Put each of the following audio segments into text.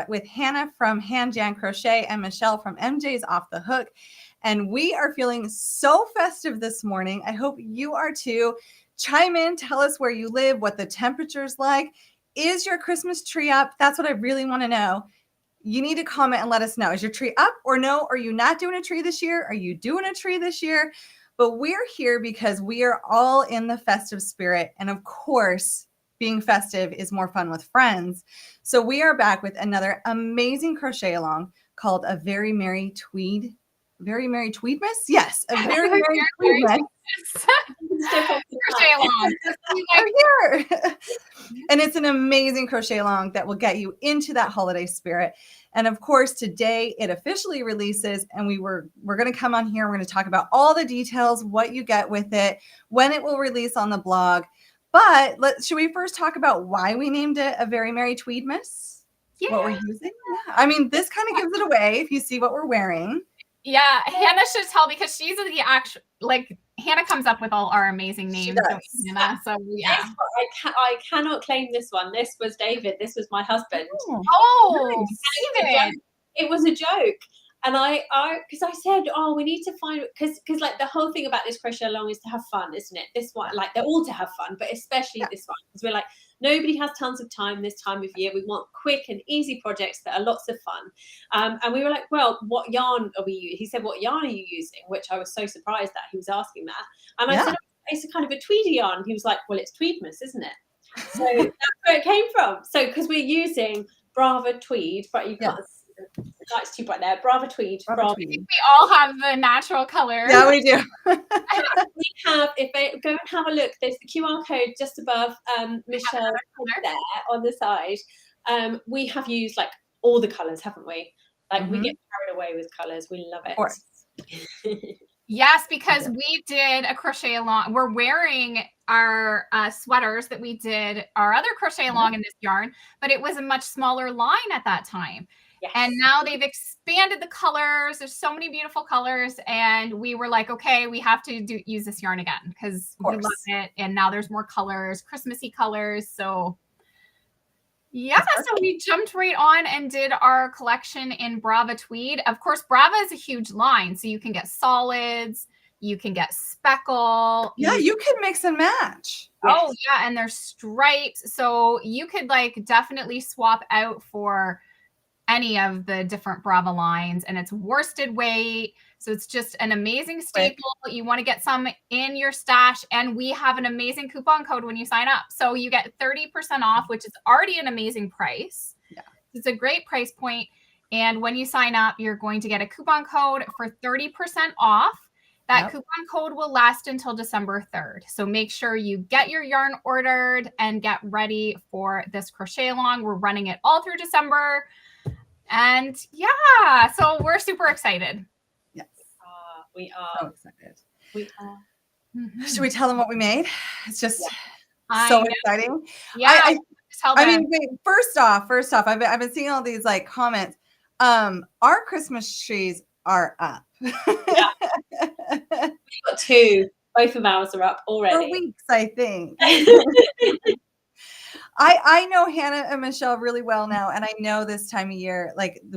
with Hannah from Jan Crochet and Michelle from MJ's Off the Hook. And we are feeling so festive this morning. I hope you are too. Chime in, tell us where you live, what the temperature's like. Is your Christmas tree up? That's what I really want to know. You need to comment and let us know. Is your tree up or no? Are you not doing a tree this year? Are you doing a tree this year? But we're here because we are all in the festive spirit. And of course, being festive is more fun with friends. So we are back with another amazing crochet along called A Very Merry Tweedmas? Yes, A Very Merry Tweedmas. Crochet along. We're here. And it's an amazing crochet along that will get you into that holiday spirit. And of course, today it officially releases, and we're going to come on here. We're going to talk about all the details, what you get with it, when it will release on the blog. But should we first talk about why we named it A Very Merry Tweedmas? Yeah. What we're using? Yeah. I mean, this kind of gives it away if you see what we're wearing. Yeah, Hannah should tell because she's the actual, Hannah comes up with all our amazing names. Hannah, so yeah. I cannot claim this one. This was David. This was my husband. Oh, nice. It was a joke. And because I said, we need to find, because the whole thing about this crochet along is to have fun, isn't it? This one, they're all to have fun, but especially this one, because we're nobody has tons of time this time of year. We want quick and easy projects that are lots of fun. And we were like, well, what yarn are we using? He said, what yarn are you using? Which I was so surprised that he was asking that. And I said, it's a kind of a tweedy yarn. He was like, well, it's Tweedmas, isn't it? So that's where it came from. So because we're using Brava Tweed, but you can't. It's too bright there. Brava Tweed. I think we all have the natural color. Yeah, we do. We have, if they go and have a look, there's the QR code just above Michelle there on the side. We have used all the colors, haven't we? We get carried away with colors. We love it. Of course. Yes, because we did a crochet along. We're wearing our sweaters that we did our other crochet along in this yarn, but it was a much smaller line at that time. Yes. And now they've expanded the colors. There's so many beautiful colors. And we were like, okay, we have to use this yarn again because we love it. And now there's more colors, Christmassy colors. So yeah, so we jumped right on and did our collection in Brava Tweed. Of course, Brava is a huge line. So you can get solids, you can get speckle. Yeah, you can mix and match. Oh yeah, and there's stripes. So you could definitely swap out for any of the different Brava lines, and it's worsted weight. So it's just an amazing staple. You want to get some in your stash, and we have an amazing coupon code when you sign up. So you get 30% off, which is already an amazing price. Yeah. It's a great price point. And when you sign up, you're going to get a coupon code for 30% off. That coupon code will last until December 3rd. So make sure you get your yarn ordered and get ready for this crochet along. We're running it all through December. And yeah, so we're super excited. Yes. We are. So excited. We are. Mm-hmm. Should we tell them what we made? It's just so exciting. Yeah. I mean, wait, first off, I've been seeing all these comments. Our Christmas trees are up. Yeah. We've got two. Both of ours are up already. For weeks, I think. I know Hannah and Michelle really well now, and I know this time of year,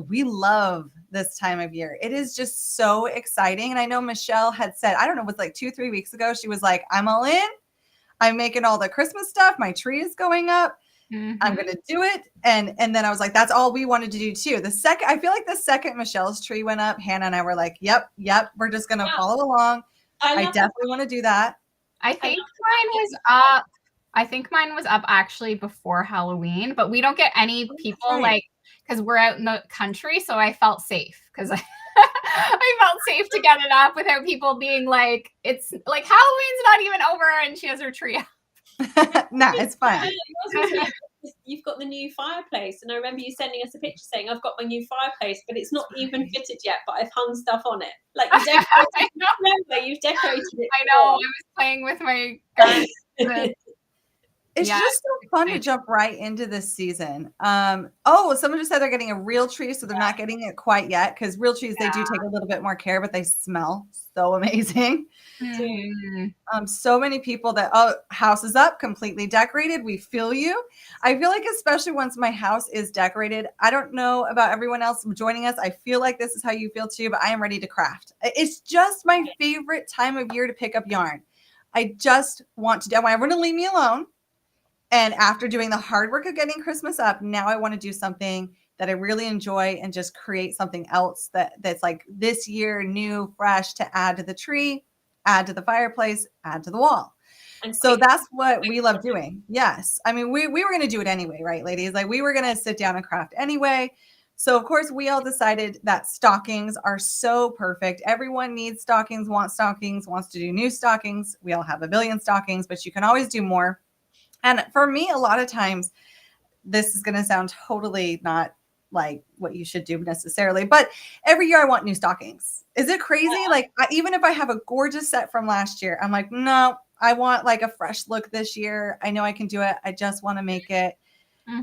we love this time of year. It is just so exciting. And I know Michelle had said, I don't know, it was 2-3 weeks ago, she was like, I'm all in. I'm making all the Christmas stuff. My tree is going up. Mm-hmm. I'm going to do it. And then I was like, that's all we wanted to do too. I feel like the second Michelle's tree went up, Hannah and I were like, yep, we're just going to follow along. I definitely want to do that. I think mine was up. I think mine was up actually before Halloween, but we don't get any people because we're out in the country. So I felt safe because I felt safe to get it up without people being like, it's like Halloween's not even over and she has her tree up. Nah, it's fine. You've got the new fireplace. And I remember you sending us a picture saying, I've got my new fireplace, but it's not even fitted yet, but I've hung stuff on it. You've decorated it. I know. I was playing with my garden. It's just so fun to jump right into this season. Oh, someone just said they're getting a real tree, so they're not getting it quite yet, because real trees, they do take a little bit more care, but they smell so amazing. So many people that, oh, house is up, completely decorated. We feel you. I feel like, especially once my house is decorated, I don't know about everyone else joining us. I feel like this is how you feel too, but I am ready to craft. It's just my favorite time of year to pick up yarn. I just want to do, I want everyone to leave me alone. And after doing the hard work of getting Christmas up, now I want to do something that I really enjoy and just create something else that's like this year, new, fresh, to add to the tree, add to the fireplace, add to the wall. And so that's what we love doing. Yes. I mean, we were going to do it anyway, right, ladies? Like, we were going to sit down and craft anyway. So of course we all decided that stockings are so perfect. Everyone needs stockings, wants to do new stockings. We all have a billion stockings, but you can always do more. And for me, a lot of times, this is going to sound totally not like what you should do necessarily, but every year I want new stockings. Is it crazy? Yeah. Like, even if I have a gorgeous set from last year, I'm like, no, I want like a fresh look this year. I know I can do it. I just want to make it.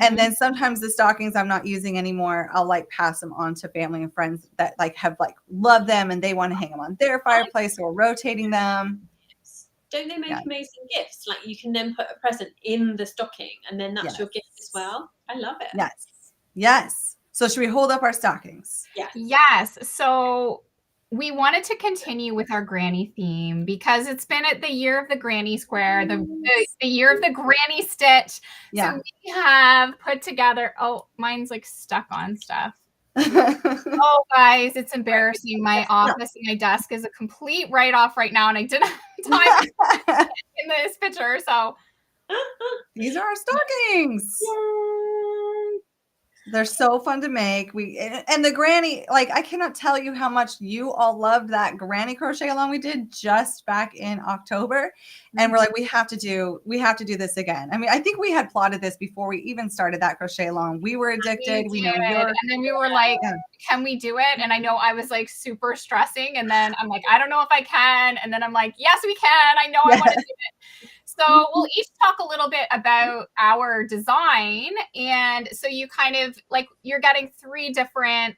And then sometimes the stockings I'm not using anymore, I'll like pass them on to family and friends that like have like loved them and they want to hang them on their fireplace, or rotating them. Don't they make amazing gifts? Like, you can then put a present in the stocking and then that's your gift as well. I love it. Yes. So should we hold up our stockings? Yes. So we wanted to continue with our granny theme because it's been at the year of the granny square, the year of the granny stitch. Yeah. So we have put together, oh, mine's like stuck on stuff. Oh, guys, it's embarrassing. My office and my desk is a complete write-off right now, and I didn't have time in this picture. So these are our stockings. Yay. They're so fun to make. And the granny, like, I cannot tell you how much you all loved that granny crochet along we did just back in October. And we're like, we have to do this again. I mean, I think we had plotted this before we even started that crochet along. We were addicted. We know and then we were like, can we do it? And I know I was like super stressing. And then I'm like, I don't know if I can. And then I'm like, yes, we can. I know I want to do it. So we'll each talk a little bit about our design. And so you kind of like, you're getting 3 different,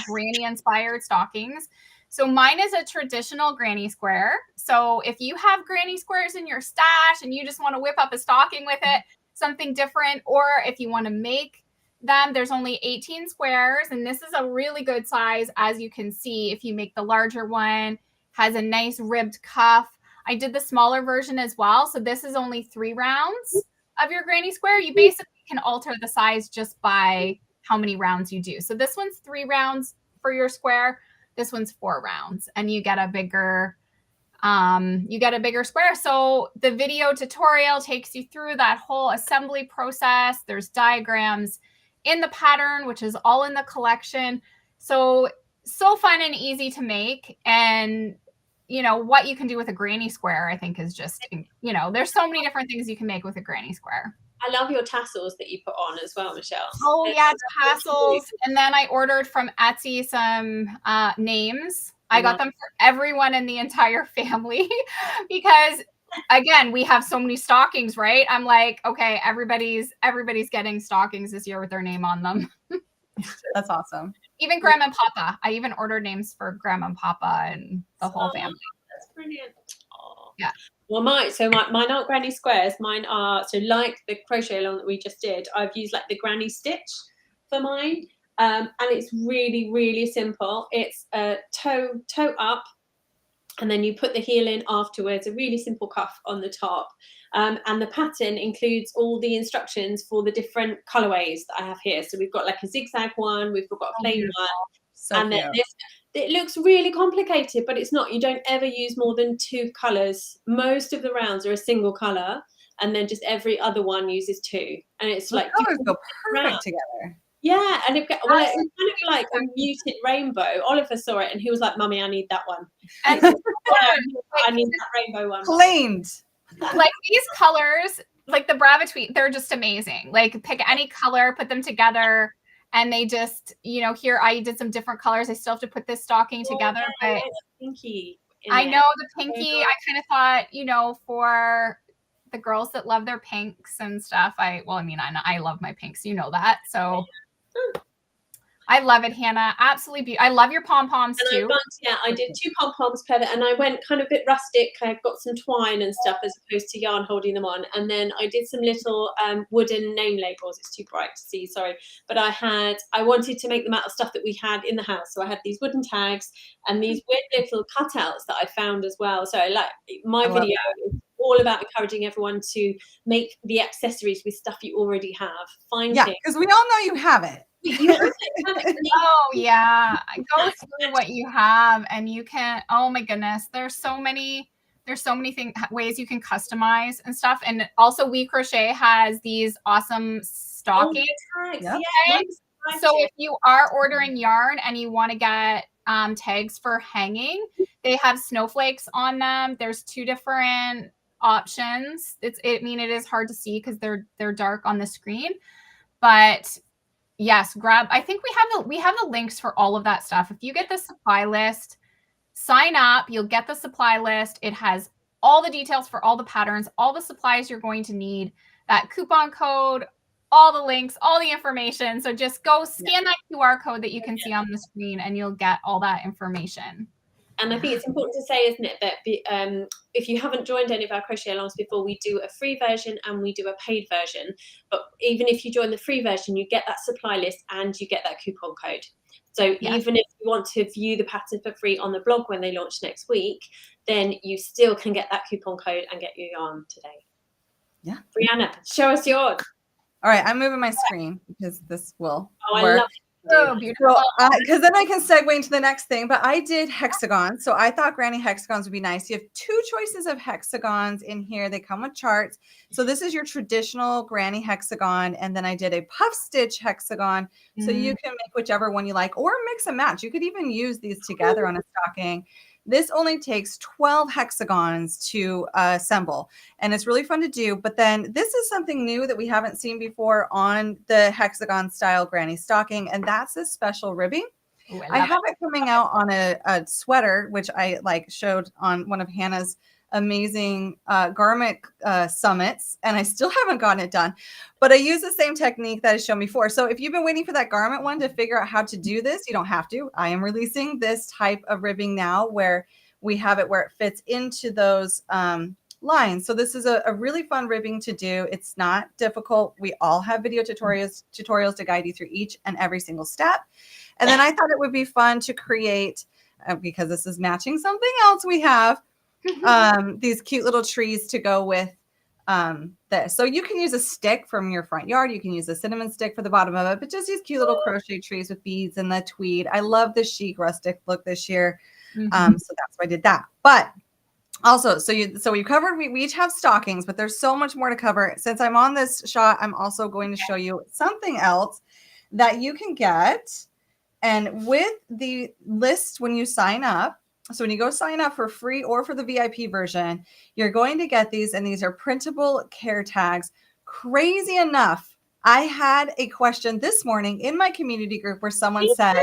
granny inspired stockings. So mine is a traditional granny square. So if you have granny squares in your stash and you just want to whip up a stocking with it, something different, or if you want to make them, there's only 18 squares. And this is a really good size. As you can see, if you make the larger one, has a nice ribbed cuff. I did the smaller version as well. So this is only 3 rounds of your granny square. You basically can alter the size just by how many rounds you do. So this one's 3 rounds for your square. This one's 4 rounds, and you get a bigger square. So the video tutorial takes you through that whole assembly process. There's diagrams in the pattern, which is all in the collection. So fun and easy to make. And what you can do with a granny square, I think, is just, there's so many different things you can make with a granny square. I love your tassels that you put on as well, Michelle. Oh, yeah, tassels. And then I ordered from Etsy some names. I got them for everyone in the entire family because, again, we have so many stockings, right? I'm like, okay, everybody's getting stockings this year with their name on them. That's awesome. Even Grandma and Papa. I even ordered names for Grandma and Papa and the whole family. That's brilliant. Oh. Yeah. Well, mine aren't granny squares. Mine are, so like the crochet along that we just did, I've used like the granny stitch for mine. And it's really, really simple. It's a toe up, and then you put the heel in afterwards, a really simple cuff on the top. And the pattern includes all the instructions for the different colorways that I have here. So we've got like a zigzag one, we've got a plain one. So and then it looks really complicated, but it's not. You don't ever use more than 2 colors. Most of the rounds are a single color, and then just every other one uses 2. And it's like colors go perfect together. Yeah, and it's kind of like a muted rainbow. Oliver saw it and he was like, "Mummy, I need that one." And I need that rainbow one. Claimed. Like these colors, like the Brava Tweed, they're just amazing. Like pick any color, put them together, and they just, here I did some different colors. I still have to put this stocking together, but pinky. I know the pinky. I kind of thought, for the girls that love their pinks and stuff. I love my pinks. You know that. So I love it, Hannah. Absolutely beautiful. I love your pom-poms too. I did 2 pom-poms per, and I went kind of a bit rustic. I got some twine and stuff as opposed to yarn holding them on. And then I did some little wooden name labels. It's too bright to see, sorry. But I wanted to make them out of stuff that we had in the house. So I had these wooden tags and these weird little cutouts that I found as well. So like my video is all about encouraging everyone to make the accessories with stuff you already have. Because we all know you have it. Oh yeah, go through what you have, and you can. Oh my goodness, there's so many ways you can customize and stuff. And also, We Crochet has these awesome stockings. So if you are ordering yarn and you want to get tags for hanging, they have snowflakes on them. There's 2 different options. It is hard to see because they're dark on the screen, but yes, I think we have the links for all of that stuff. If you get the supply list, sign up, you'll get the supply list. It has all the details for all the patterns, all the supplies you're going to need, that coupon code, all the links, all the information. So just go scan that QR code that you can see on the screen and you'll get all that information. And I think it's important to say, isn't it, that if you haven't joined any of our crochet alongs before, we do a free version and we do a paid version. But even if you join the free version, you get that supply list and you get that coupon code. So even if you want to view the pattern for free on the blog when they launch next week, then you still can get that coupon code and get your yarn today. Yeah. Brianna, show us yours. All right, I'm moving my screen because this will work. I love it. So beautiful. Because then I can segue into the next thing. But I did hexagons. So I thought granny hexagons would be nice. You have 2 choices of hexagons in here. They come with charts. So this is your traditional granny hexagon. And then I did a puff stitch hexagon. So you can make whichever one you like or mix and match. You could even use these together on a stocking. This only takes 12 hexagons to assemble, and it's really fun to do. But then this is something new that we haven't seen before on the hexagon style granny stocking, and that's this special ribbing. Ooh, I have it coming out on a sweater, which I showed on one of Hannah's amazing garment summits, and I still haven't gotten it done, but I use the same technique that I shown before. So if you've been waiting for that garment one to figure out how to do this, you don't have to. I am releasing this type of ribbing now where we have it where it fits into those lines. So this is a really fun ribbing to do. It's not difficult. We all have video tutorials to guide you through each and every single step. And then I thought it would be fun to create, because this is matching something else we have, these cute little trees to go with this. So you can use a stick from your front yard. You can use a cinnamon stick for the bottom of it, but just these cute little crochet trees with beads and the tweed. I love the chic rustic look this year. So that's why I did that. But also, so we covered, we each have stockings, but there's so much more to cover. Since I'm on this shot, I'm also going to show you something else that you can get. And with the list, when you sign up, so when you go sign up for free or for the VIP version, you're going to get these, and these are printable care tags. Crazy enough, I had a question this morning in my community group where someone said,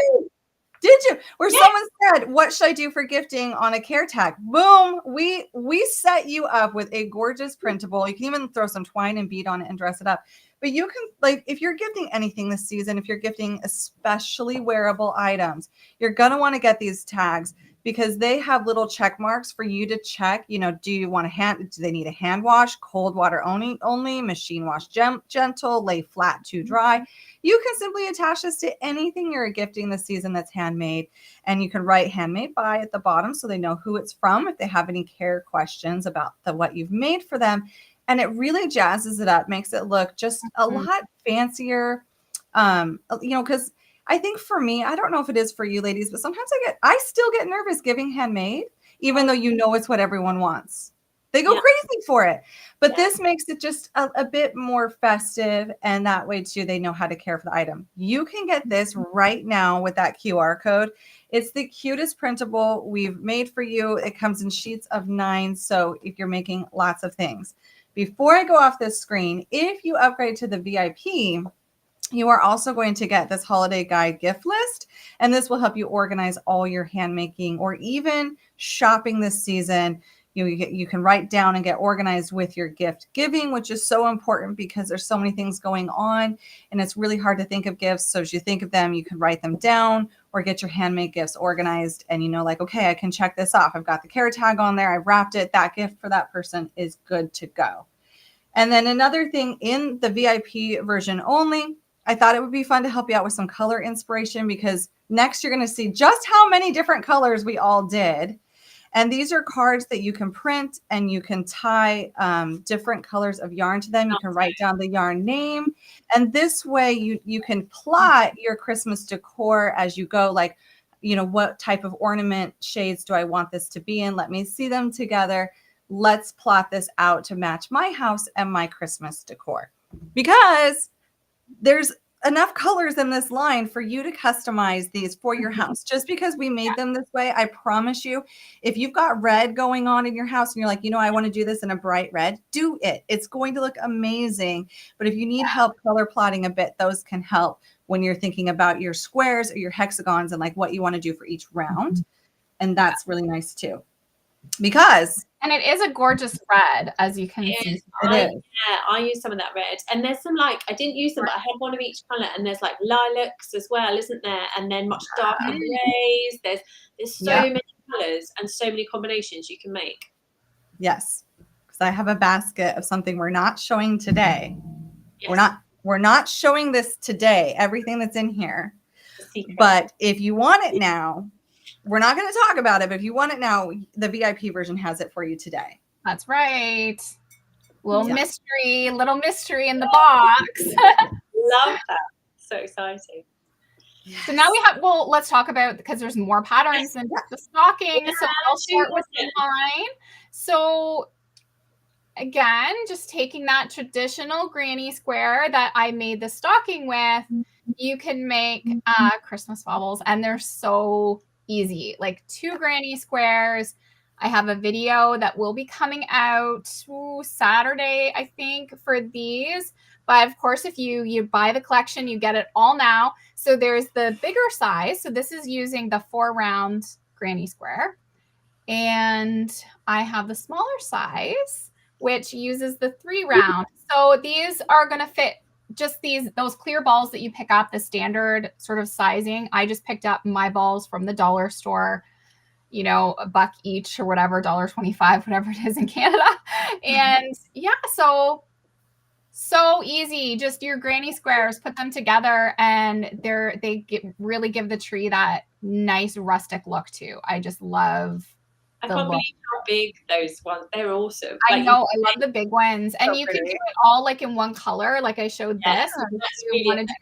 did you? Where someone said, what should I do for gifting on a care tag? Boom. We set you up with a gorgeous printable. You can even throw some twine and bead on it and dress it up. But you can, if you're gifting anything this season, if you're gifting especially wearable items, you're going to want to get these tags, because they have little check marks for you to check, do you want do they need a hand wash, cold water only, machine wash gentle, lay flat to dry. You can simply attach this to anything you're gifting this season that's handmade, and you can write handmade by at the bottom so they know who it's from if they have any care questions about what you've made for them. And it really jazzes it up, makes it look just a lot fancier, because I think for me, I don't know if it is for you ladies, but sometimes I still get nervous giving handmade, even though it's what everyone wants. They go crazy for it. But this makes it just a bit more festive, and that way too, they know how to care for the item. You can get this right now with that QR code. It's the cutest printable we've made for you. It comes in sheets of 9. So if you're making lots of things. Before I go off this screen, if you upgrade to the VIP, you are also going to get this holiday guide gift list, and this will help you organize all your handmaking or even shopping this season. You can write down and get organized with your gift giving, which is so important because there's so many things going on and it's really hard to think of gifts. So as you think of them, you can write them down or get your handmade gifts organized and like, okay, I can check this off. I've got the care tag on there. I wrapped it. That gift for that person is good to go. And then another thing in the VIP version only, I thought it would be fun to help you out with some color inspiration because next you're going to see just how many different colors we all did. And these are cards that you can print and you can tie different colors of yarn to them. You can write down the yarn name. And this way you can plot your Christmas decor as you go, like, what type of ornament shades do I want this to be in? Let me see them together. Let's plot this out to match my house and my Christmas decor. Because there's enough colors in this line for you to customize these for your house. Just because we made them this way, I promise you, if you've got red going on in your house and you're like, I want to do this in a bright red, do it. It's going to look amazing. But if you need help color plotting a bit, those can help when you're thinking about your squares or your hexagons and like what you want to do for each round. And that's really nice too. And it is a gorgeous red, as you can see. Yeah, I use some of that red. And there's some I didn't use them, but I had one of each color. And there's like lilacs as well, isn't there? And then much darker grays. There's so many colors and so many combinations you can make. Yes, because I have a basket of something we're not showing today. Yes. We're not showing this today, everything that's in here. But if you want it now, we're not going to talk about it, but if you want it now, the VIP version has it for you today. That's right. Little mystery in the box. Love that. So exciting. Yes. So now we have, let's talk about, because there's more patterns than just the stocking. So I'll start with mine. So again, just taking that traditional granny square that I made the stocking with, you can make Christmas baubles, and they're so easy. Like 2 granny squares. I have a video that will be coming out Saturday, I think, for these. But of course, if you buy the collection, you get it all now. So there's the bigger size. So this is using the 4-round granny square. And I have the smaller size, which uses the 3-round. So these are going to fit just those clear balls that you pick up, the standard sort of sizing. I just picked up my balls from the dollar store, $1 each or whatever, $1.25, whatever it is in Canada. And so easy. Just your granny squares, put them together, and really give the tree that nice rustic look too. I just love I can't believe how big those ones. They're awesome. I know. I love the big ones. And you can do it all like in one color. Like I showed this. If you want to do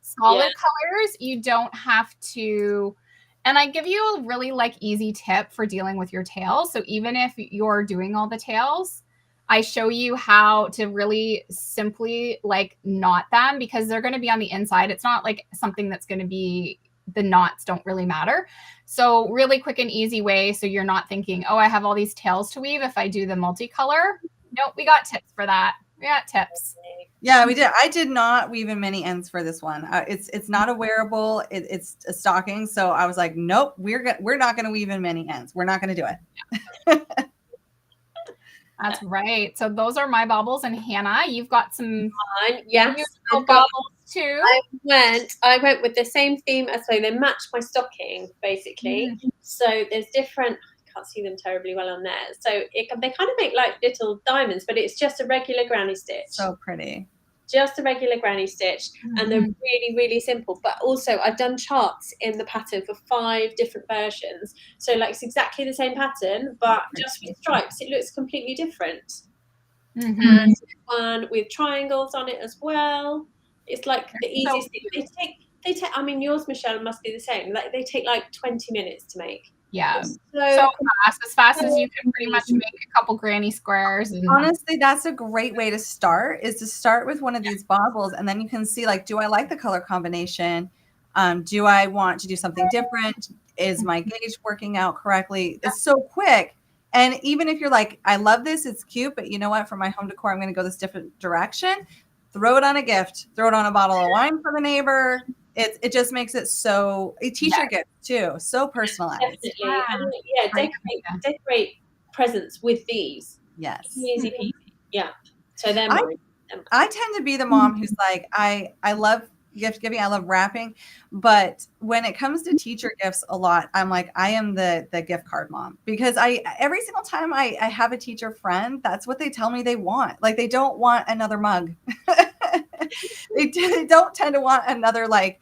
solid colors, you don't have to. And I give you a really easy tip for dealing with your tails. So even if you're doing all the tails, I show you how to really simply knot them, because they're going to be on the inside. It's not like something that's going to be, the knots don't really matter. So really quick and easy way. So you're not thinking, oh, I have all these tails to weave if I do the multicolor. Nope, we got tips for that. We got tips. Yeah, we did. I did not weave in many ends for this one. It's not a wearable. It's a stocking. So I was like, nope, we're not going to weave in many ends. We're not going to do it. That's right. So those are my baubles, and Hannah, you've got some baubles too. I went with the same theme as they match my stocking basically. Mm-hmm. So there's different. I can't see them terribly well on there. So they kind of make like little diamonds, but it's just a regular granny stitch. So pretty. Just a regular granny stitch, and they're really, really simple. But also, I've done charts in the pattern for 5 different versions. So, it's exactly the same pattern, but just with stripes, it looks completely different. Mm-hmm. And one with triangles on it as well. It's the easiest thing. They take. I mean, yours, Michelle, must be the same. They take 20 minutes to make. Yeah, so fast as you can pretty much make a couple granny squares. And honestly, that's a great way to start, is to start with one of these baubles, and then you can see do I like the color combination? Do I want to do something different? Is my gauge working out correctly? It's so quick. And even if you're like, I love this, it's cute, but you know what? For my home decor, I'm going to go this different direction. Throw it on a gift. Throw it on a bottle of wine for the neighbor. It just makes it a t-shirt gift too, so personalized. Definitely. And decorate presents with these. Yes. Easy peasy. Yeah. So they're mine. I tend to be the mom who's like, I love gift giving, I love wrapping, but when it comes to teacher gifts a lot, I'm like, I am the gift card mom, because every single time I have a teacher friend, that's what they tell me they want. Like, they don't want another mug. They don't tend to want another like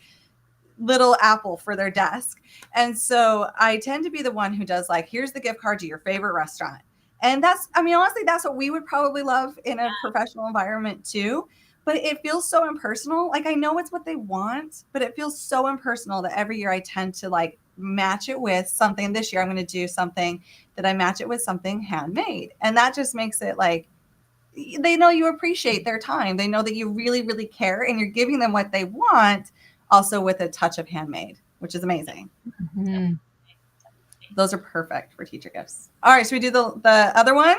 little apple for their desk. And so I tend to be the one who does like, here's the gift card to your favorite restaurant. And that's, I mean, honestly, that's what we would probably love in a professional environment too. But it feels so impersonal. Like, I know it's what they want, but it feels so impersonal that every year I tend to like match it with something. This year I'm going to do something that I match it with something handmade. And that just makes it like, they know you appreciate their time. They know that you really, really care, and you're giving them what they want, also with a touch of handmade, which is amazing. Mm-hmm. Those are perfect for teacher gifts. All right, should we do the other one?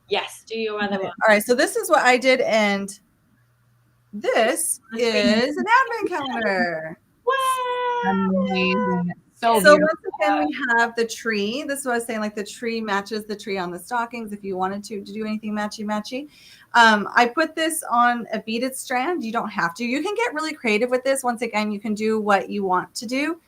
Yes, do your other one. All right, so this is what I did, and this is an advent calendar. Amazing. So once again, we have the tree. This is what I was saying, like the tree matches the tree on the stockings if you wanted to do anything matchy-matchy. I put this on a beaded strand. You don't have to. You can get really creative with this. Once again, you can do what you want to do.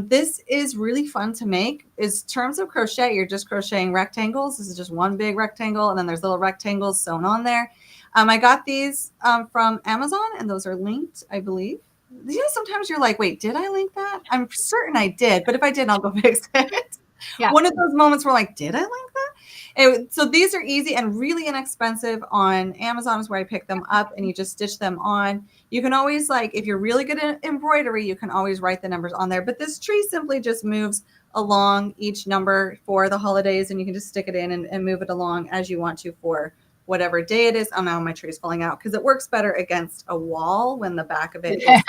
This is really fun to make. In terms of crochet, you're just crocheting rectangles. This is just one big rectangle, and then there's little rectangles sewn on there. I got these from Amazon, and those are linked, I believe. You know, sometimes you're like, wait, did I link that? I'm certain I did, but if I didn't, I'll go fix it. Yeah. One of those moments where like, did I link that? So these are easy and really inexpensive on Amazon is where I pick them up, and you just stitch them on. You can always, like, if you're really good at embroidery, you can always write the numbers on there. But this tree simply just moves along each number for the holidays, and you can just stick it in and move it along as you want to for whatever day it is. Oh, now my tree is falling out because it works better against a wall when the back of it is.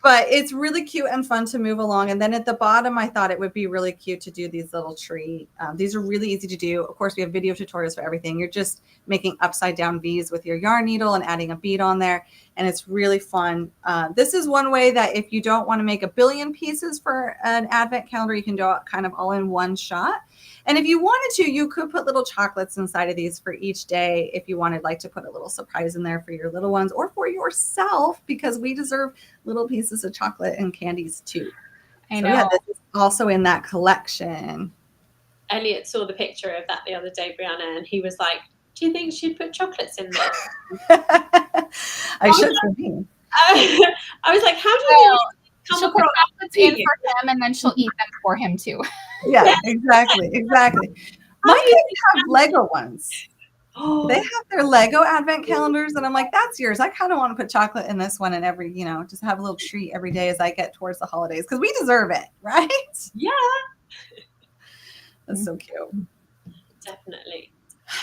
But it's really cute and fun to move along. And then at the bottom, I thought it would be really cute to do these little tree. These are really easy to do. Of course, we have video tutorials for everything. You're just making upside down V's with your yarn needle and adding a bead on there. And it's really fun. This is one way that if you don't want to make a billion pieces for an advent calendar, you can do it kind of all in one shot. And if you wanted to, you could put little chocolates inside of these for each day if you wanted, like, to put a little surprise in there for your little ones or for yourself, because we deserve little pieces of chocolate and candies too. I know. Yeah, this is also in that collection. Elliot saw the picture of that the other day, Brianna, and he was like, do you think she'd put chocolates in there? I should for me. I was like, how do you she'll put chocolates in for him, and then she'll eat them for him too. Yeah, exactly. My kids have Lego ones. They have their Lego advent calendars, and I'm like, that's yours. I kind of want to put chocolate in this one, and every, just have a little treat every day as I get towards the holidays, because we deserve it, right? Yeah. That's so cute. Definitely.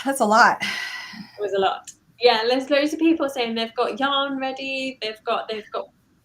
That's a lot. It was a lot. Yeah, there's loads of people saying they've got yarn ready, they've got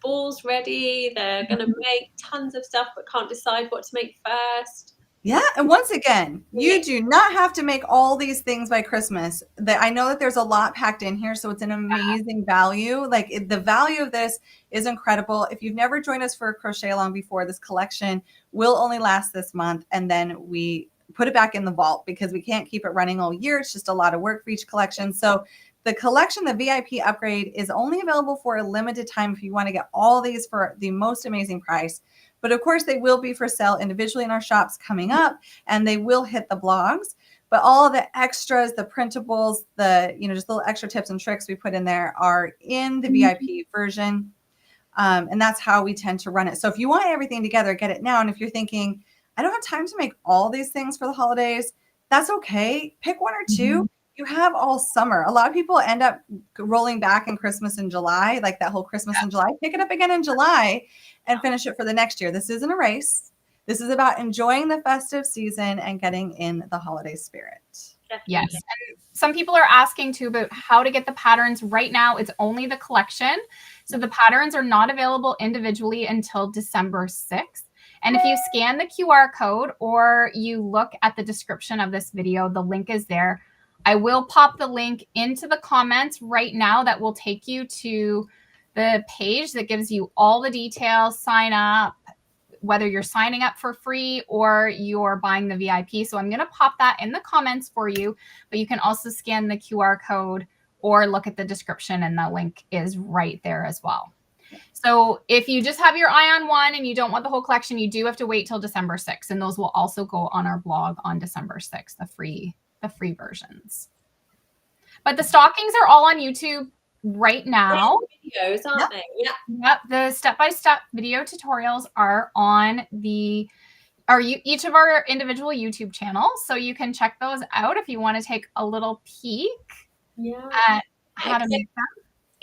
balls ready, they're going to make tons of stuff but can't decide what to make first. Yeah, and once again, you do not have to make all these things by Christmas. I know that there's a lot packed in here, so it's an amazing value. Like, the value of this is incredible. If you've never joined us for a crochet along before, this collection will only last this month, and then we put it back in the vault because we can't keep it running all year. It's just a lot of work for each collection. So the collection, the VIP upgrade, is only available for a limited time if you want to get all these for the most amazing price. But of course, they will be for sale individually in our shops coming up, and they will hit the blogs. But all the extras, the printables, just little extra tips and tricks we put in there are in the VIP version. And that's how we tend to run it. So if you want everything together, get it now. And if you're thinking, I don't have time to make all these things for the holidays, that's okay. Pick one or two. You have all summer. A lot of people end up rolling back in Christmas in July, like that whole Christmas in July. Pick it up again in July and finish it for the next year. This isn't a race. This is about enjoying the festive season and getting in the holiday spirit. Yes. And some people are asking too about how to get the patterns. Right now, it's only the collection. So the patterns are not available individually until December 6th. And if you scan the QR code or you look at the description of this video, the link is there. I will pop the link into the comments right now that will take you to the page that gives you all the details, sign up, whether you're signing up for free or you're buying the VIP. So I'm going to pop that in the comments for you, but you can also scan the QR code or look at the description, and the link is right there as well. So if you just have your eye on one and you don't want the whole collection, you do have to wait till December 6th. And those will also go on our blog on December 6th, the free versions. But the stockings are all on YouTube right now. Videos, aren't they? Yeah. Yep. The step-by-step video tutorials are on each of our individual YouTube channels. So you can check those out if you want to take a little peek at how to make them.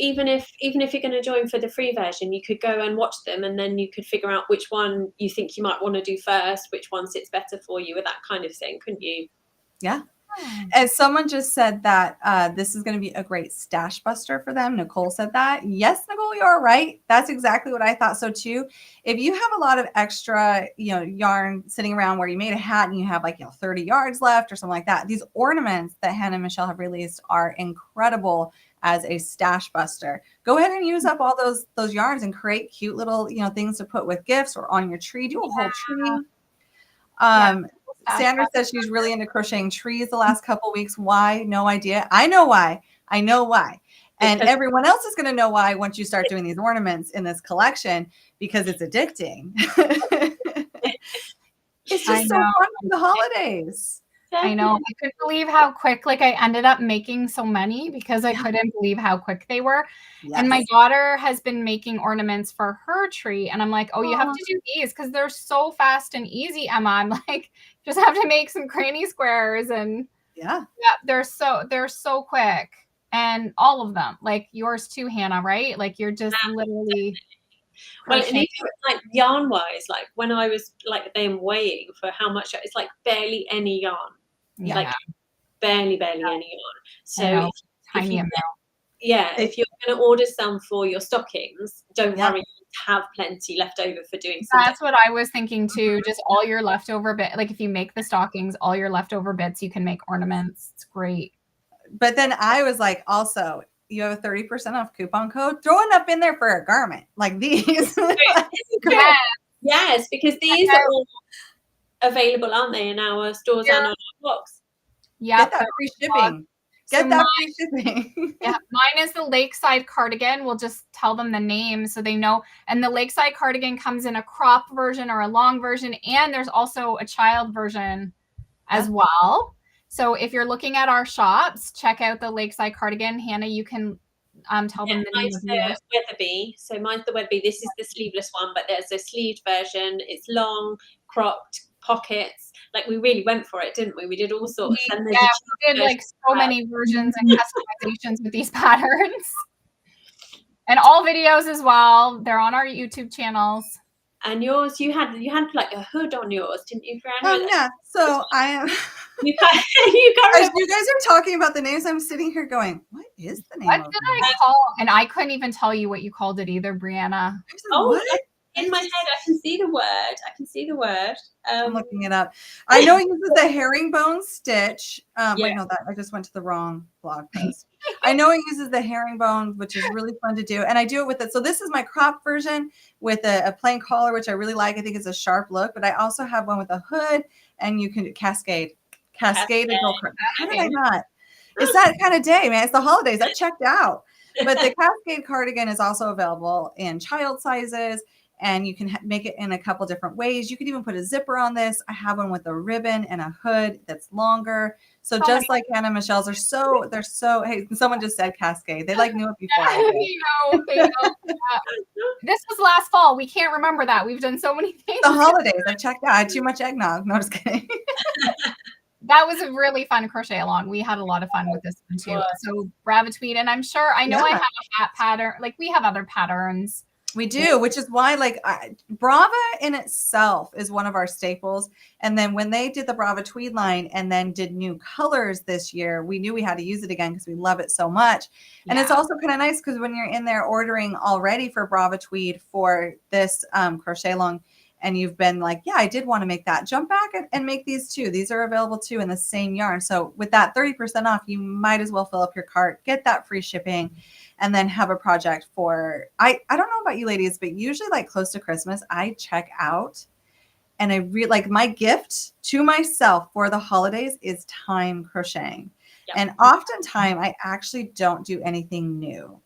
Even if you're going to join for the free version, you could go and watch them, and then you could figure out which one you think you might want to do first, which one sits better for you, or that kind of thing, couldn't you? Yeah. As someone just said that this is going to be a great stash buster for them. Nicole said that. Yes, Nicole, you're right. That's exactly what I thought so too. If you have a lot of extra, yarn sitting around where you made a hat and you have 30 yards left or something like that, these ornaments that Hannah and Michelle have released are incredible as a stash buster. Go ahead and use up all those yarns and create cute little, things to put with gifts or on your tree. Do a whole tree. Sandra says she's really into crocheting trees the last couple weeks. Why? No idea. I know why. And everyone else is going to know why once you start doing these ornaments in this collection, because it's addicting. It's just so fun for the holidays. I know. I couldn't believe how quick, I ended up making so many because I couldn't believe how quick they were. Yes. And my daughter has been making ornaments for her tree. And I'm like, oh, you have to do these because they're so fast and easy, Emma. I'm like, just have to make some cranny squares. And they're so quick. And all of them, like yours too, Hannah, right? Like you're just literally. Well, and even yarn wise, when I was them weighing for how much, it's barely any yarn. Barely any yarn. So tiny amount. If you're going to order some for your stockings, don't worry, you have plenty left over for doing some. That's what I was thinking too. Just all your leftover bit. If you make the stockings, all your leftover bits, you can make ornaments. It's great. But then I was like, also, you have a 30% off coupon code. Throw enough in there for a garment like these. Yes, because these are all available, aren't they, in our stores and on our box? Yeah, get that free shipping. Free shipping. Mine is the Lakeside Cardigan. We'll just tell them the name so they know. And the Lakeside Cardigan comes in a crop version or a long version, and there's also a child version as well. So if you're looking at our shops, check out the Lakeside Cardigan. Hannah, you can tell them the name of yours. Weatherby. So mine's the Weatherby. This is the sleeveless one, but there's a sleeved version. It's long, cropped, pockets. We really went for it, didn't we? We did all sorts. And we did so many versions and customizations with these patterns. And all videos as well. They're on our YouTube channels. And yours, you had a hood on yours, didn't you, Fran? Oh yeah. So I am. you As you guys are talking about the names, I'm sitting here going, "What is the name?" What did I call? And I couldn't even tell you what you called it either, Brianna. What? In my head, I can see the word. I'm looking it up. I know it uses the herringbone stitch. Wait, no, I just went to the wrong blog post. I know it uses the herringbone, which is really fun to do. And I do it with it. So this is my crop version with a plain collar, which I really like. I think it's a sharp look, but I also have one with a hood, and you can cascade. How did I not? It's that kind of day, man. It's the holidays. I checked out. But the cascade cardigan is also available in child sizes. And you can make it in a couple different ways. You could even put a zipper on this. I have one with a ribbon and a hood that's longer. So just like Hannah and Michelle's, they're so, hey, someone just said cascade. They knew it before. They know. This was last fall. We can't remember that. We've done so many things. The holidays. I checked out. I had too much eggnog. No, just kidding. That was a really fun crochet along. We had a lot of fun with this one too. So Brava Tweed, and I know I have a hat pattern. We have other patterns. We do, which is why Brava in itself is one of our staples. And then when they did the Brava Tweed line and then did new colors this year, we knew we had to use it again because we love it so much. And it's also kind of nice because when you're in there ordering already for Brava Tweed for this crochet along, and you've been like, yeah, I did want to make that, jump back and make these too. These are available too in the same yarn. So with that 30% off, you might as well fill up your cart, get that free shipping, and then have a project for, I don't know about you ladies, but usually like close to Christmas, I check out. And I really like my gift to myself for the holidays is time crocheting. Yep. And oftentimes I actually don't do anything new.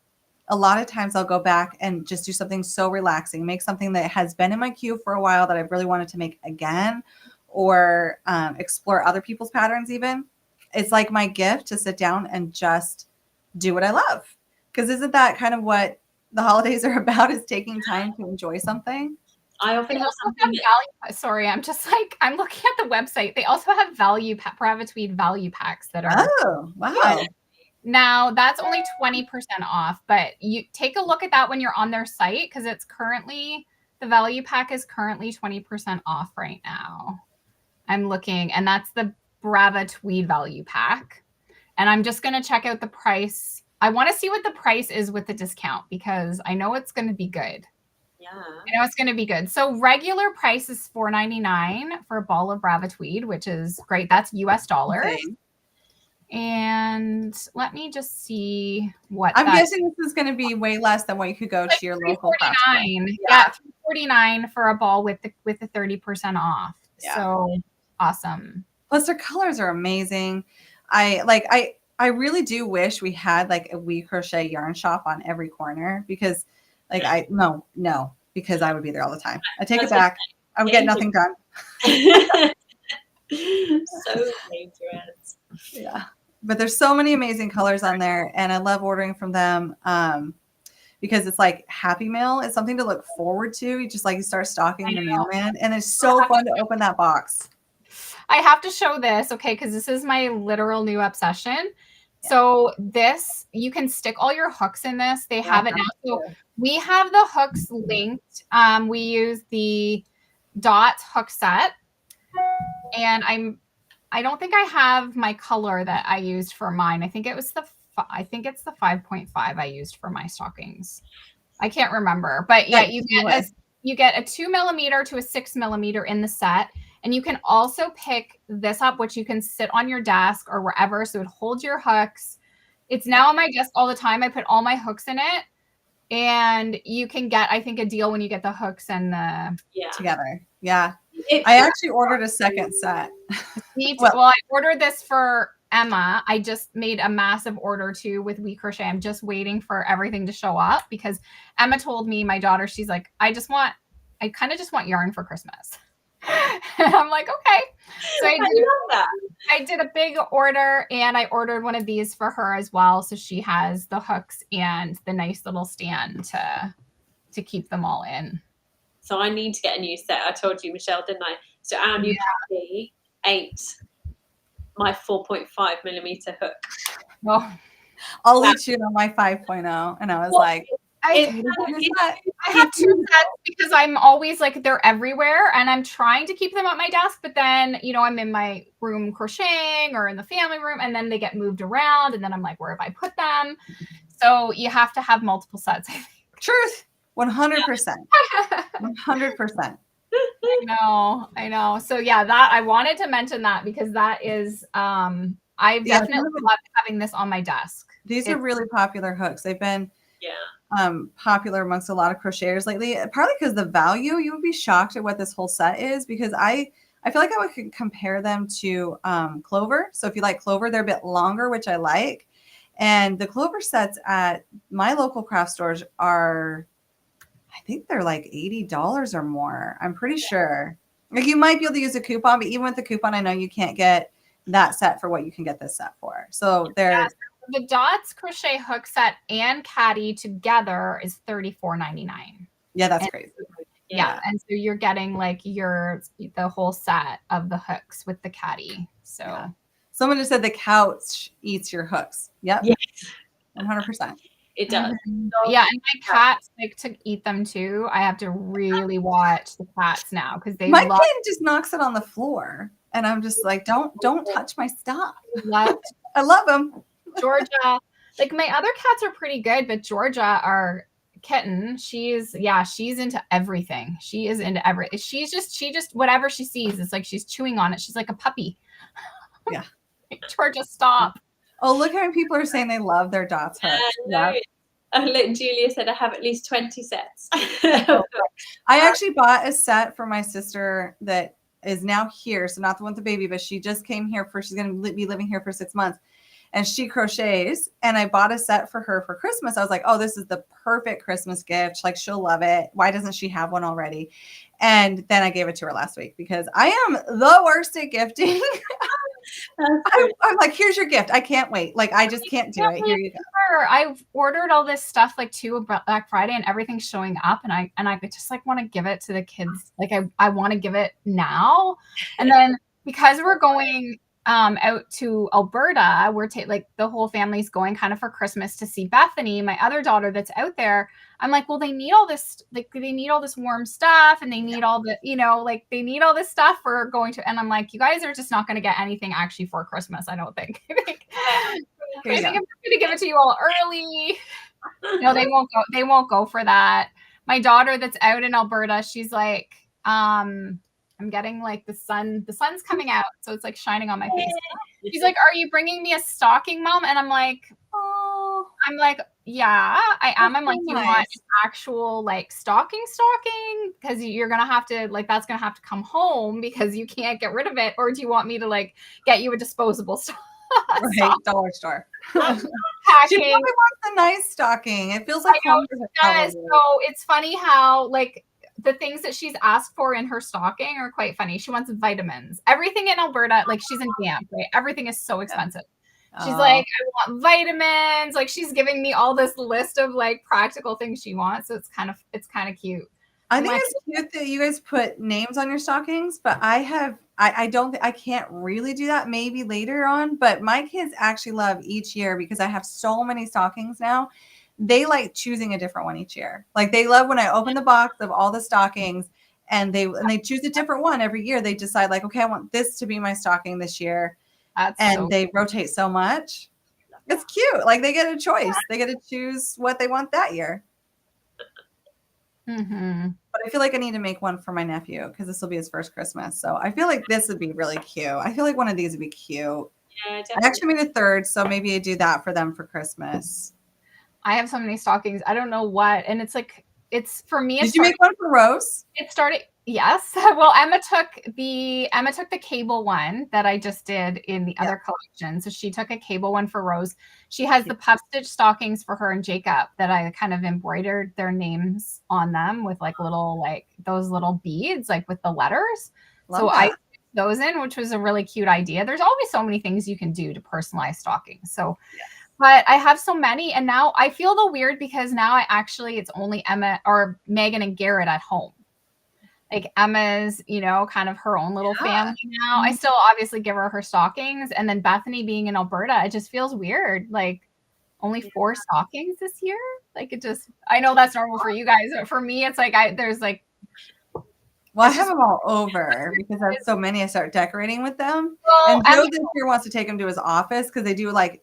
A lot of times I'll go back and just do something so relaxing, make something that has been in my queue for a while that I've really wanted to make again, or explore other people's patterns even. It's like my gift to sit down and just do what I love. Because isn't that kind of what the holidays are about, is taking time to enjoy something? I often They have also something have value. Sorry, I'm just like, I'm looking at the website. They also have Brava Tweed value packs that are. Oh, wow. Yeah. Now that's only 20% off, but you take a look at that when you're on their site, because it's currently, the value pack is currently 20% off right now. I'm looking, and that's the Brava Tweed value pack. And I'm just going to check out the price. I want to see what the price is with the discount, because I know it's going to be good. Yeah. I know it's going to be good. So regular price is $4.99 for a ball of Brava Tweed, which is great. That's US dollars. Okay. And let me just see what I'm guessing this is going to be way less than what you could go to your local craft store. Yeah, $3.49 for a ball with the 30% off. Yeah. So awesome. Plus their colors are amazing. I really do wish we had like a We Crochet yarn shop on every corner, because like because I would be there all the time. I take it back. I would get nothing done. So dangerous. Yeah. But there's so many amazing colors on there, and I love ordering from them because it's like Happy Mail is something to look forward to. You just like, you start stalking the mailman, and it's so fun to open that box. I have to show this, okay, because this is my literal new obsession. Yeah. So this, you can stick all your hooks in this. They have it now. So we have the hooks linked. We use the dot hook set, and I don't think I have my color that I used for mine. I think it's the 5.5 I used for my stockings. I can't remember, but yeah, you get a 2mm to a 6mm in the set. And you can also pick this up, which you can sit on your desk or wherever. So it holds your hooks. It's now on my desk all the time. I put all my hooks in it, and you can get, I think, a deal when you get the hooks and the together. Yeah. I actually ordered a second set. Well, I ordered this for Emma. I just made a massive order too with We Crochet. I'm just waiting for everything to show up, because Emma told me, my daughter, she's like, I kind of just want yarn for Christmas. And I'm like, okay. So I did a big order, and I ordered one of these for her as well. So she has the hooks and the nice little stand to keep them all in. So I need to get a new set. I told you, Michelle, didn't I? So our new Caddy ate my 4.5mm hook. Well, I'll let you know my 5.0. And I was like, I have two sets, because I'm always like, they're everywhere, and I'm trying to keep them at my desk, but then, I'm in my room crocheting or in the family room, and then they get moved around, and then I'm like, where have I put them? So you have to have multiple sets. Truth. 100%. 100%. I know. So yeah, that I wanted to mention that, because that is, I've definitely loved having this on my desk. These are really popular hooks. They've been popular amongst a lot of crocheters lately, partly because the value. You would be shocked at what this whole set is, because I feel like I would compare them to Clover. So if you like Clover, they're a bit longer, which I like. And the Clover sets at my local craft stores are, I think they're like $80 or more. I'm pretty sure. Like, you might be able to use a coupon, but even with the coupon, I know you can't get that set for what you can get this set for. So they're the Dots Crochet hook set and caddy together is $34.99. Yeah, that's crazy. Yeah, and so you're getting like the whole set of the hooks with the caddy. So someone just said the couch eats your hooks. Yep. Yes. 100%. It does. Yeah, and my cats like to eat them too. I have to really watch the cats now, because my kid just knocks it on the floor, and I'm just like, don't touch my stuff. I love them. Georgia, like my other cats are pretty good, but Georgia kitten, she's into everything. She is into everything. She just whatever she sees, it's like she's chewing on it. She's like a puppy. Yeah. Georgia, stop. Oh, look how many people are saying they love their dots hooks. Yeah. Look, Julia said I have at least 20 sets. I actually bought a set for my sister that is now here. So not the one with the baby, but she just came here she's going to be living here for 6 months. And she crochets, and I bought a set for her for Christmas. I was like, oh, this is the perfect Christmas gift. Like, she'll love it. Why doesn't she have one already? And then I gave it to her last week because I am the worst at gifting. I'm like, here's your gift. I can't wait. Like, I just can't do it. Here you go. I've ordered all this stuff like to Black Friday, and everything's showing up, and I just like want to give it to the kids. Like, I want to give it now. And then because we're going out to Alberta, we're like the whole family's going kind of for Christmas to see Bethany, my other daughter that's out there. I'm like, well, they need all this, like they need all this warm stuff, and they need all the, like they need all this stuff for going to, and I'm like, you guys are just not going to get anything actually for Christmas, I don't think. I think I'm going to give it to you all early. No, they won't go for that. My daughter that's out in Alberta, she's like, I'm getting like the sun's coming out, so it's like shining on my face. She's like, are you bringing me a stocking, Mom? And I'm like, oh, yeah, I am. I'm like, you want an actual like stocking? Because you're going to have to, like, that's going to have to come home because you can't get rid of it. Or do you want me to like get you a disposable right, dollar store? She probably wants a nice stocking. It feels like home. So it's funny how like the things that she's asked for in her stocking are quite funny. She wants vitamins. Everything in Alberta, like she's in Banff, right? Everything is so expensive. She's like, I want vitamins. Like she's giving me all this list of like practical things she wants. So it's kind of cute. I think it's cute that you guys put names on your stockings, but I can't really do that. Maybe later on, but my kids actually love each year because I have so many stockings now. They like choosing a different one each year. Like they love when I open the box of all the stockings and they choose a different one every year. They decide like, okay, I want this to be my stocking this year. They rotate so much. It's cute. Like they get a choice. They get to choose what they want that year. Mm-hmm. But I feel like I need to make one for my nephew because this will be his first Christmas. So I feel like this would be really cute. I feel like one of these would be cute. Yeah, definitely. I actually made a third, so maybe I do that for them for Christmas. I have so many stockings. I don't know what. And it's like, it's for me. Did you make one for Rose? It started. Yes. Well, Emma took the cable one that I just did in the other collection. So she took a cable one for Rose. She has the puff stitch stockings for her and Jacob that I kind of embroidered their names on them with like little, like those little beads, like with the letters. I put those in, which was a really cute idea. There's always so many things you can do to personalize stockings. So but I have so many, and now I feel a little weird because now it's only Emma or Megan and Garrett at home. Like Emma's, kind of her own little family now. I still obviously give her stockings, and then Bethany being in Alberta, it just feels weird. Like only 4 stockings this year. Like I know that's normal for you guys, but for me, it's like there's like. Well, I have them all over because I have so many. I start decorating with them. Well, and Joe this year wants to take them to his office because they do like,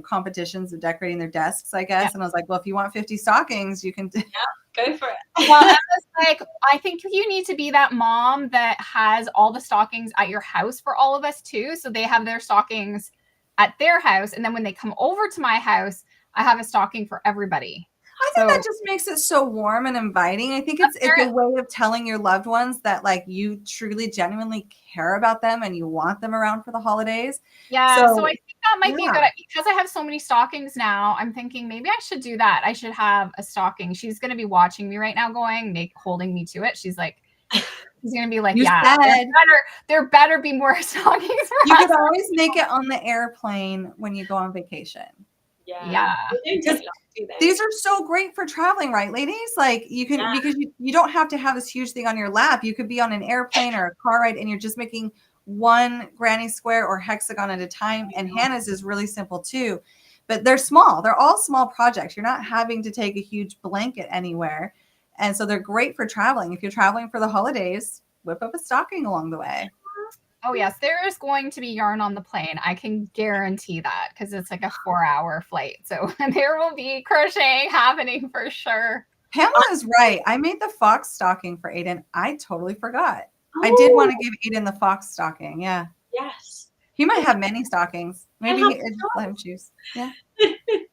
competitions of decorating their desks, I guess. Yeah. And I was like, well, if you want 50 stockings, you can go for it. Well, I was like, I think you need to be that mom that has all the stockings at your house for all of us too. So they have their stockings at their house. And then when they come over to my house, I have a stocking for everybody. I think that just makes it so warm and inviting. I think it's a way of telling your loved ones that like you truly genuinely care about them and you want them around for the holidays. Yeah. So I think that might be good because I have so many stockings now. I'm thinking maybe I should do that. I should have a stocking. She's going to be watching me right now holding me to it. She's like, she's going to be like, there better be more stockings for you us. You could always make it on the airplane when you go on vacation. Yeah. These are so great for traveling, right, ladies? Like you can, because you don't have to have this huge thing on your lap. You could be on an airplane or a car ride and you're just making one granny square or hexagon at a time. And Hannah's is really simple too, but they're small. They're all small projects. You're not having to take a huge blanket anywhere. And so they're great for traveling. If you're traveling for the holidays, whip up a stocking along the way. Oh, yes. There is going to be yarn on the plane. I can guarantee that because it's like a 4-hour flight. So there will be crocheting happening for sure. Pamela's right. I made the fox stocking for Aiden. I totally forgot. I Oh, did want to give Aiden the fox stocking. Yeah. yes. He might have many stockings. Maybe have just let him choose. Yeah.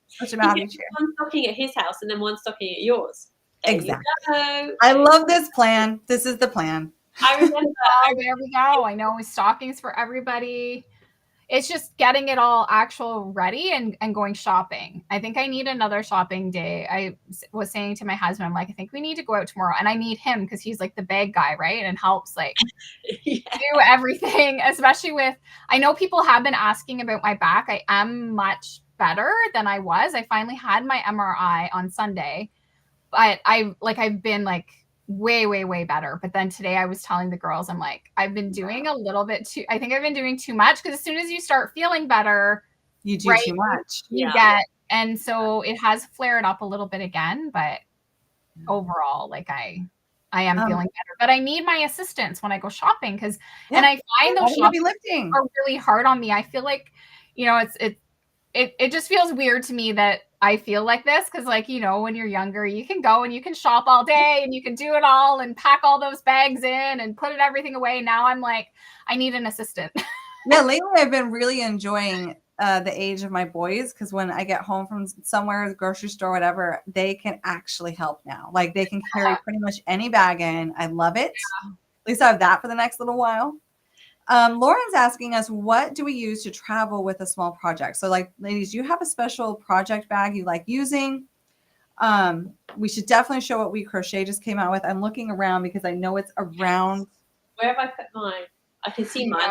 Switch him You out get each year. one stocking at his house and then one stocking at yours. There Exactly. you go. I love this plan. This is the plan. I remember. Oh, there we go. I know, with stockings for everybody. It's just getting it all actual ready and going shopping. I think I need another shopping day. I was saying to my husband, I'm like, I think we need to go out tomorrow. And I need him because he's like the bag guy, right? And helps like do everything, especially with, I know people have been asking about my back. I am much better than I was. I finally had my MRI on Sunday, but I've been like way better. But then today I was telling the girls, I'm like, I've been doing a little bit too, I think I've been doing too much, because as soon as you start feeling better, you do too much. You get, and so it has flared up a little bit again, but overall, like I am feeling better. But I need my assistance when I go shopping, because and I find those shopping lifting are really hard on me. I feel like, it just feels weird to me that I feel like this, because when you're younger, you can go and you can shop all day and you can do it all and pack all those bags in and put everything away. Now I'm like, I need an assistant. Yeah, lately I've been really enjoying the age of my boys, because when I get home from somewhere, the grocery store, whatever, they can actually help now. Like they can carry pretty much any bag in. I love it. Yeah. At least I have that for the next little while. Lauren's asking us, what do we use to travel with a small project? So like, ladies, you have a special project bag you like using? We should definitely show what We Crochet just came out with. I'm looking around because I know it's around. Where have I put mine? I can see mine.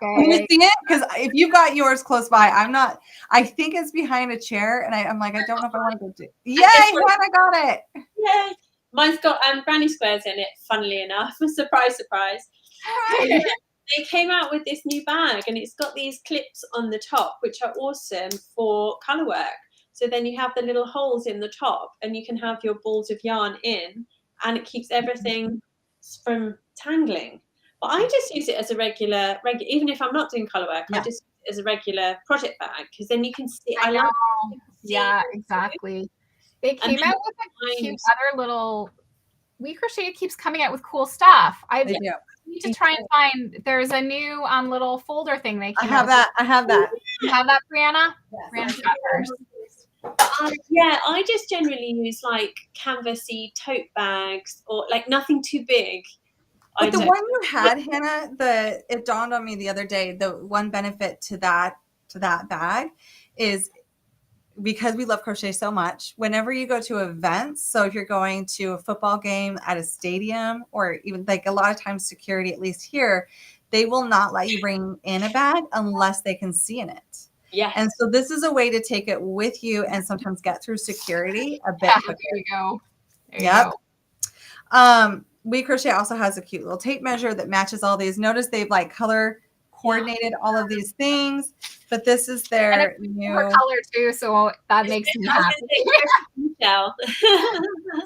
Can you see it? Because if you've got yours close by, I'm not. I think it's behind a chair, and I'm like, I don't know if I want to go do. Yay, Hannah got it! Yay! Mine's got granny squares in it. Funnily enough, surprise. They came out with this new bag, and it's got these clips on the top, which are awesome for color work. So then you have the little holes in the top, and you can have your balls of yarn in, and it keeps everything from tangling. But I just use it as a regular, even if I'm not doing color work, I just use it as a regular project bag, because then you can see. I like. Yeah, exactly. They came out with a cute other little. We Crochet keeps coming out with cool stuff. I need to try and find. There's a new little folder thing they came out with. I have that. You have that, Brianna? Yes. Brianna, yeah, I just generally use like canvasy tote bags, or like nothing too big. But the one you had, Hannah, it dawned on me the other day, the one benefit to that bag is, because we love crochet so much, whenever you go to events, so if you're going to a football game at a stadium, or even like a lot of times security, at least here, they will not let you bring in a bag unless they can see in it. Yeah. And so this is a way to take it with you and sometimes get through security a bit quicker. There you go. There you go. We Crochet also has a cute little tape measure that matches all these. Notice they've like color coordinated all of these things, but this is their new color too, so that makes me happy.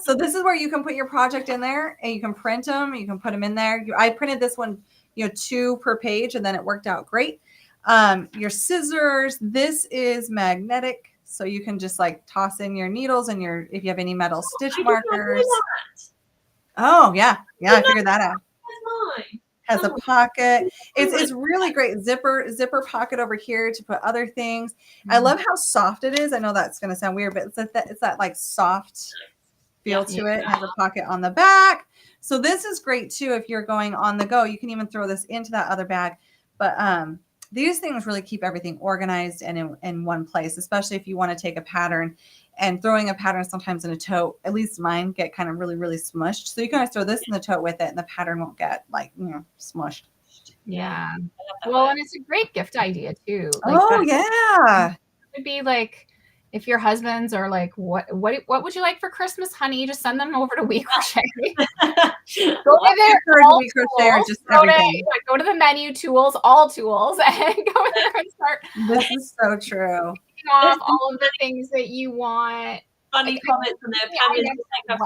So this is where you can put your project in there, and you can print them. You can put them in there. I printed this one, 2 per page, and then it worked out great. Your scissors. This is magnetic, so you can just like toss in your needles and if you have any metal stitch markers. Oh yeah, I figured that out. Has a pocket. It's really great. Zipper pocket over here to put other things. I love how soft it is. I know that's going to sound weird, but it's that like soft feel to it. It has a pocket on the back. So this is great too if you're going on the go. You can even throw this into that other bag. But these things really keep everything organized and in one place, especially if you want to take a pattern. And throwing a pattern sometimes in a tote, at least mine get kind of really, really smushed. So you can always throw this in the tote with it, and the pattern won't get smushed. Yeah. Well, and it's a great gift idea too. It would be like, if your husbands are like, what would you like for Christmas, honey? Just send them over to We Crochet. Go to the menu, tools, all tools, and go there and start. This is so true. Off all of the things that you want. Funny comments on there. I have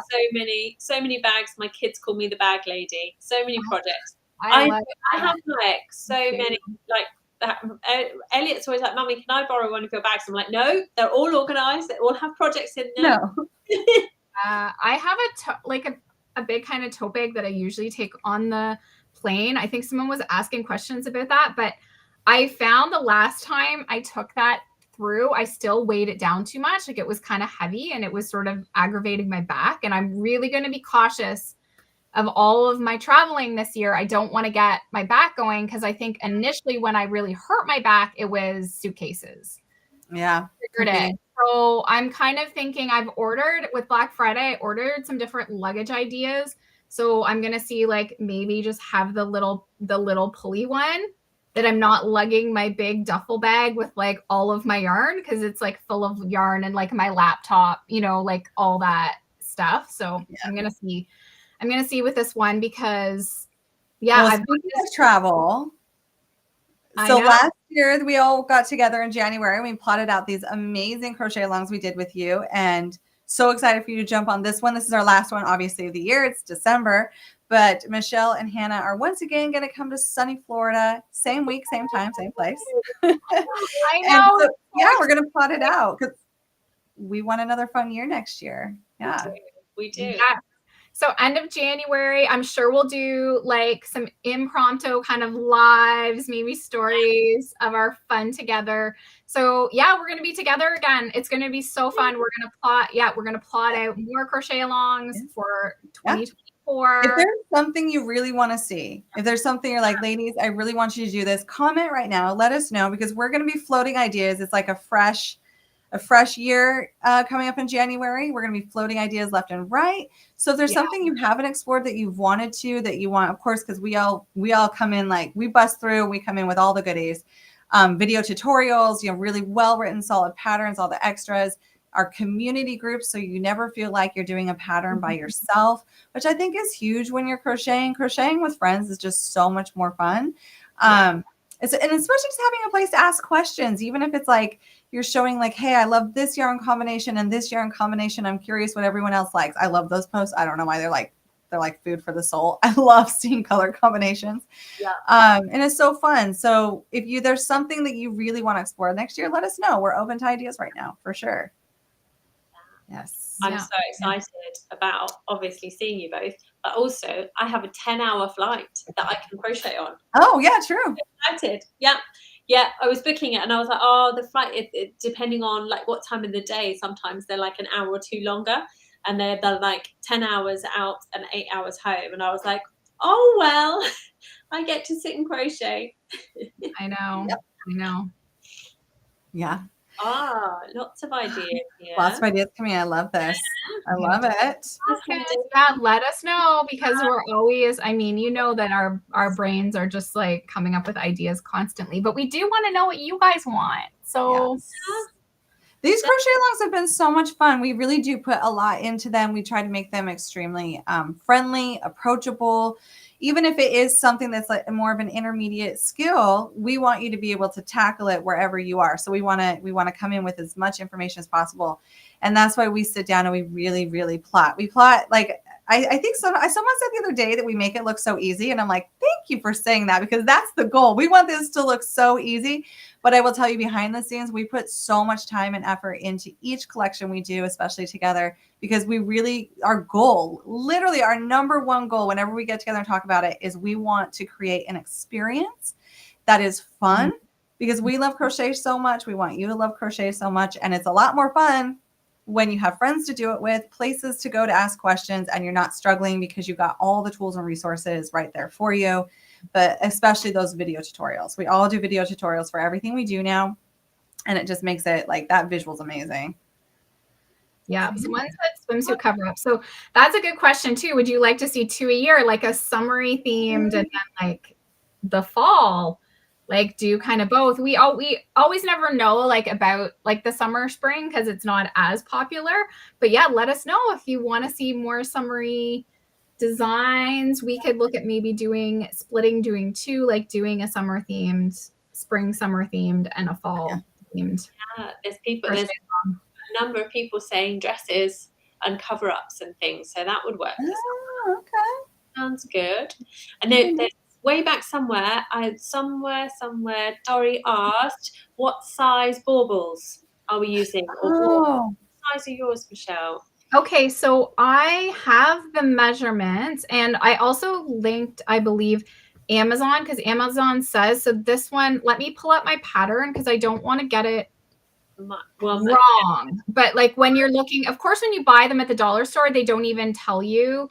so many bags. My kids call me the bag lady. So many projects. I have like so many like. Elliot's always like, Mummy, can I borrow one of your bags? I'm like, no, they're all organized. They all have projects in them. No. I have a big kind of tote bag that I usually take on the plane. I think someone was asking questions about that, but I found the last time I took that through, I still weighed it down too much. Like it was kind of heavy and it was sort of aggravating my back. And I'm really going to be cautious of all of my traveling this year. I don't want to get my back going because I think initially when I really hurt my back, it was suitcases. Yeah. Figured it. So I'm kind of thinking I've ordered with Black Friday, I ordered some different luggage ideas. So I'm gonna see like maybe just have the little pulley one that I'm not lugging my big duffel bag with like all of my yarn because it's like full of yarn and like my laptop, you know, like all that stuff. So Yeah. I'm gonna see with this one because I've travel. So last year we all got together in January and we plotted out these amazing crochet alongs we did with you, and so excited for you to jump on this one. This is our last one, obviously, of the year. It's December, but Michelle and Hannah are once again going to come to sunny Florida, same week, same time, same place. I know. So, yeah, we're going to plot it out because we want another fun year next year. Yeah, we do. Yeah. So end of January, I'm sure we'll do like some impromptu kind of lives, maybe stories of our fun together. So yeah, we're going to be together again. It's going to be so fun. We're going to plot out more crochet alongs for 2024. If there's something you really want to see, if there's something you're like, ladies, I really want you to do this, comment right now. Let us know because we're going to be floating ideas. It's like a fresh year coming up in January. We're going to be floating ideas left and right. So if there's something you haven't explored that you've wanted to, that you want, of course, because we all come in, like we bust through, we come in with all the goodies, video tutorials, really well-written, solid patterns, all the extras, our community groups. So you never feel like you're doing a pattern by yourself, which I think is huge when you're crocheting. Crocheting with friends is just so much more fun. And especially just having a place to ask questions, even if it's like, you're showing like, hey, I love this yarn combination and this yarn combination. I'm curious what everyone else likes. I love those posts. I don't know why they're like food for the soul. I love seeing color combinations. Yeah. And it's so fun. So if there's something that you really want to explore next year, let us know. We're open to ideas right now for sure. Yes. I'm so excited about obviously seeing you both, but also I have a 10-hour flight that I can crochet on. Oh yeah, true. I'm excited. Yeah, I was booking it and I was like, oh, the flight, it depending on like what time of the day, sometimes they're like an hour or two longer and they're like 10 hours out and 8 hours home. And I was like, oh, well, I get to sit and crochet. I know. Yep. I know. Yeah. Lots of ideas here. Lots of ideas coming. I love this. I love it. Okay. Yeah, let us know because we're always, I mean, you know that our brains are just like coming up with ideas constantly, but we do want to know what you guys want. So these crochet alongs have been so much fun. We really do put a lot into them. We try to make them extremely friendly, approachable. Even if it is something that's like more of an intermediate skill, we want you to be able to tackle it wherever you are. So we want to come in with as much information as possible. And that's why we sit down and we really, really plot. We plot like, I think someone said the other day that we make it look so easy. And I'm like, thank you for saying that because that's the goal. We want this to look so easy. But I will tell you behind the scenes, we put so much time and effort into each collection we do, especially together, because we really, our goal, literally our number one goal whenever we get together and talk about it is we want to create an experience that is fun because we love crochet so much. We want you to love crochet so much. And it's a lot more fun when you have friends to do it with, places to go to ask questions, and you're not struggling because you've got all the tools and resources right there for you. But especially those video tutorials. We all do video tutorials for everything we do now. And it just makes it like that visual's amazing. Yeah. So one said swimsuit cover up. So that's a good question too. Would you like to see 2 a year, like a summery themed and then like the fall? Like do kind of both. We always never know like about like the summer spring because it's not as popular. But yeah, let us know if you want to see more summery designs. We could look at maybe doing two, like doing a summer themed, spring summer themed, and a fall themed. Yeah, there's a number of people saying dresses and cover-ups and things, so that would work. Oh, okay. Sounds good. And there's way back somewhere, Dory asked, what size baubles are we using? Or what size are yours, Michelle? Okay, so I have the measurements, and I also linked, I believe, Amazon, because Amazon says, so this one, let me pull up my pattern because I don't want to get it wrong. But like when you're looking, of course, when you buy them at the dollar store, they don't even tell you.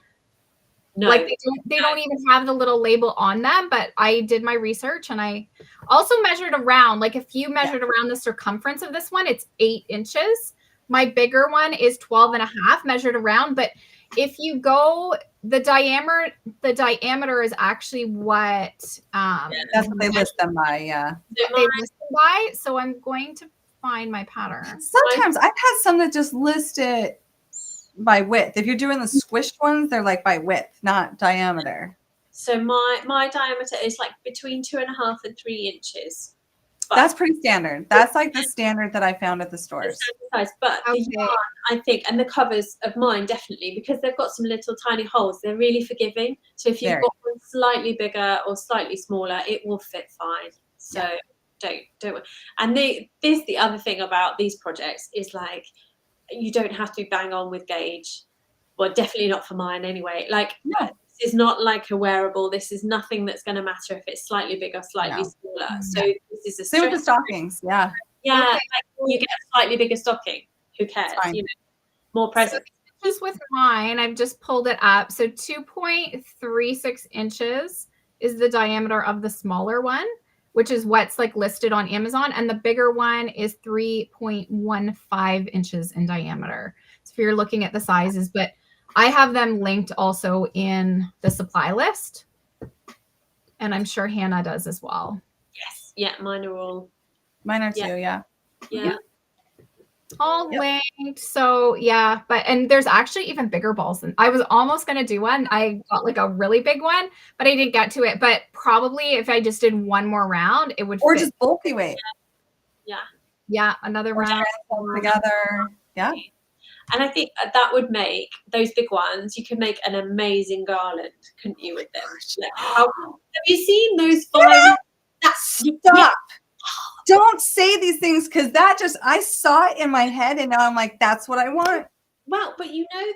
No. Like they don't even have the little label on them, but I did my research and I also measured around. Like if you measured around the circumference of this one, it's 8 inches. My bigger one is 12 and a half measured around. But if you go, the diameter is actually what that's what they list them by. Yeah. they list them by. So I'm going to find my pattern. Sometimes I've had some that just list it by width. If you're doing the squished ones, they're like by width, not diameter. So my diameter is like between 2.5 and 3 inches. But that's pretty standard. That's like the standard that I found at the stores. Size, but the yarn, I think, and the covers of mine definitely, because they've got some little tiny holes, they're really forgiving. So if you've got one slightly bigger or slightly smaller, it will fit fine. So don't. And this the other thing about these projects is like you don't have to bang on with gauge. Well, definitely not for mine anyway. Like this is not like a wearable. This is nothing that's going to matter if it's slightly bigger, slightly smaller. So this is a same with the stockings. Yeah. Yeah. Like you get a slightly bigger stocking. Who cares? You know, more presents. So just with mine, I've just pulled it up. So 2.36 inches is the diameter of the smaller one, which is what's like listed on Amazon. And the bigger one is 3.15 inches in diameter. So if you're looking at the sizes, but I have them linked also in the supply list. And I'm sure Hannah does as well. Yes. Yeah, mine are all. Mine are too, yeah. All linked. So yeah, and there's actually even bigger balls than I was almost gonna do one. I got like a really big one, but I didn't get to it. But probably if I just did one more round, it would or fit. Just bulky weight. Yeah, another round together. Yeah. And I think that would make those big ones. You could make an amazing garland, couldn't you, with them? Like, have you seen those? Stop! Don't say these things because I saw it in my head and now I'm like, that's what I want. Well, but you know,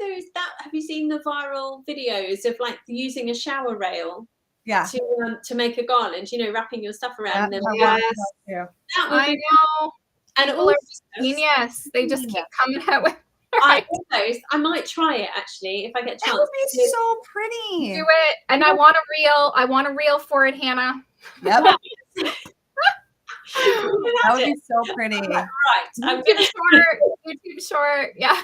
have you seen the viral videos of like using a shower rail? Yeah. To make a garland, you know, wrapping your stuff around them. Yes. I know. And all genius. They just keep coming out with. I might try it actually if I get a chance. That would be so pretty. Do it, and I want a reel for it, Hannah. Yep. That would be so pretty. Right. YouTube short. Yeah.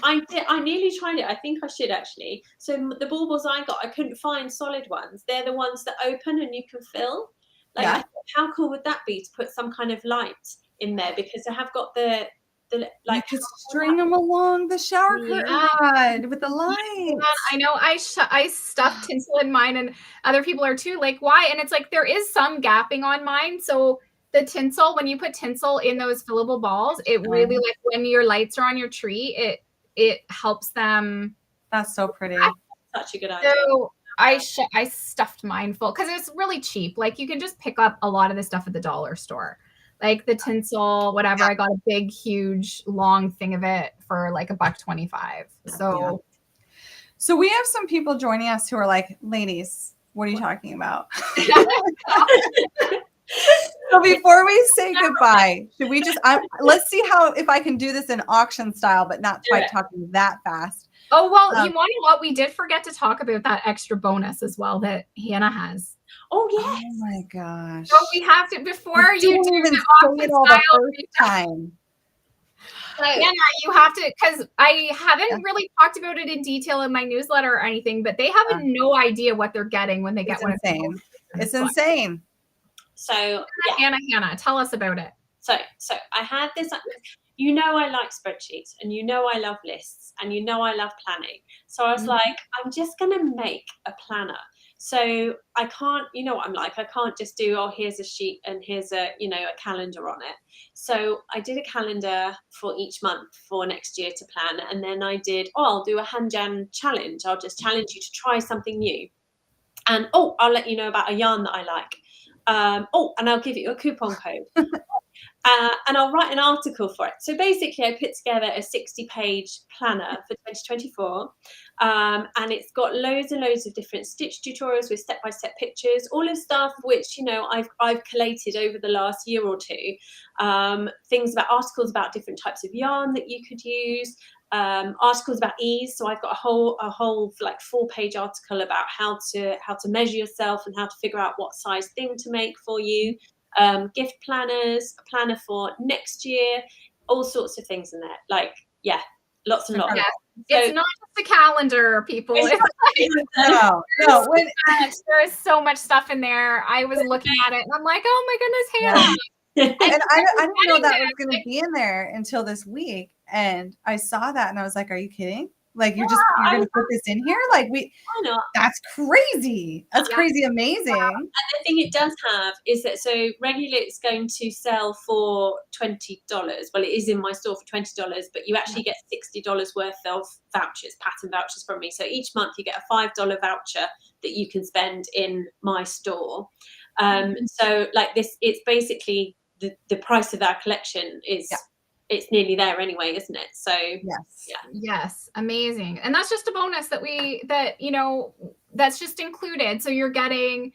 I nearly tried it. I think I should actually. So the baubles I got, I couldn't find solid ones. They're the ones that open and you can fill. Like, I thought, how cool would that be to put some kind of light in there? Because I have got the like you could string them along the shower curtain with the lights. I know I stuffed tinsel in mine, and other people are too. Like, why? And it's like there is some gapping on mine, so the tinsel, when you put tinsel in those fillable balls, it really, like when your lights are on your tree, it helps them. That's so pretty. Such a good idea. So I stuffed mine full because it's really cheap. Like you can just pick up a lot of the stuff at the dollar store. Like the tinsel, whatever. I got a big, huge, long thing of it for like $1.25. So we have some people joining us who are like, ladies, what are you talking about? So before we say goodbye, should we just let's see if I can do this in auction style, but not quite talking that fast. Oh, well, you want to know what? We did forget to talk about that extra bonus as well that Hannah has. Oh, yes. Oh, my gosh. So we have to, before you do even the say it all the first time. Hannah, you have to, because I haven't really talked about it in detail in my newsletter or anything, but they have no idea what they're getting when they get one of these. It's insane. So, Hannah, tell us about it. So I had this, you know, I like spreadsheets and you know, I love lists and you know, I love planning. So I was like, I'm just going to make a planner. So I can't, you know what I'm like, I can't just do, oh, here's a sheet and here's a calendar on it. So I did a calendar for each month for next year to plan. And then I did, I'll do a Hanjan challenge. I'll just challenge you to try something new. And, I'll let you know about a yarn that I like. And I'll give you a coupon code. And I'll write an article for it. So basically, I put together a 60-page planner for 2024, and it's got loads and loads of different stitch tutorials with step-by-step pictures, all of stuff which I've collated over the last year or two. Articles about different types of yarn that you could use. Articles about ease. So I've got a whole like 4-page article about how to measure yourself and how to figure out what size thing to make for you. Gift planners, a planner for next year, all sorts of things in there. Like, yeah, lots and lots. Yeah. It's not just a calendar, people. No. There is so much stuff in there. I was looking at it and I'm like, oh my goodness, Hannah. And I didn't know that was going to be in there until this week. And I saw that and I was like, are you kidding? Like, you're going to put this in here? Like, that's crazy. That's crazy amazing. And the thing it does have is that, so regularly it's going to sell for $20. Well, it is in my store for $20, but you actually get $60 worth of vouchers, pattern vouchers from me. So each month you get a $5 voucher that you can spend in my store. So like this, it's basically the price of our collection is... Yeah. It's nearly there anyway, isn't it? So yes, amazing. And that's just a bonus that's just included. So you're getting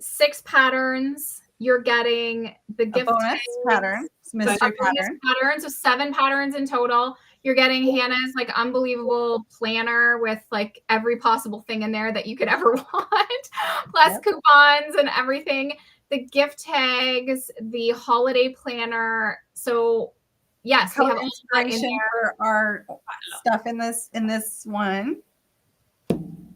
6 patterns. You're getting the gift bonus pattern, mystery pattern. So 7 patterns in total. You're getting Hannah's like unbelievable planner with like every possible thing in there that you could ever want, plus coupons and everything. The gift tags, the holiday planner. So yes, we have inspiration for our stuff in this one.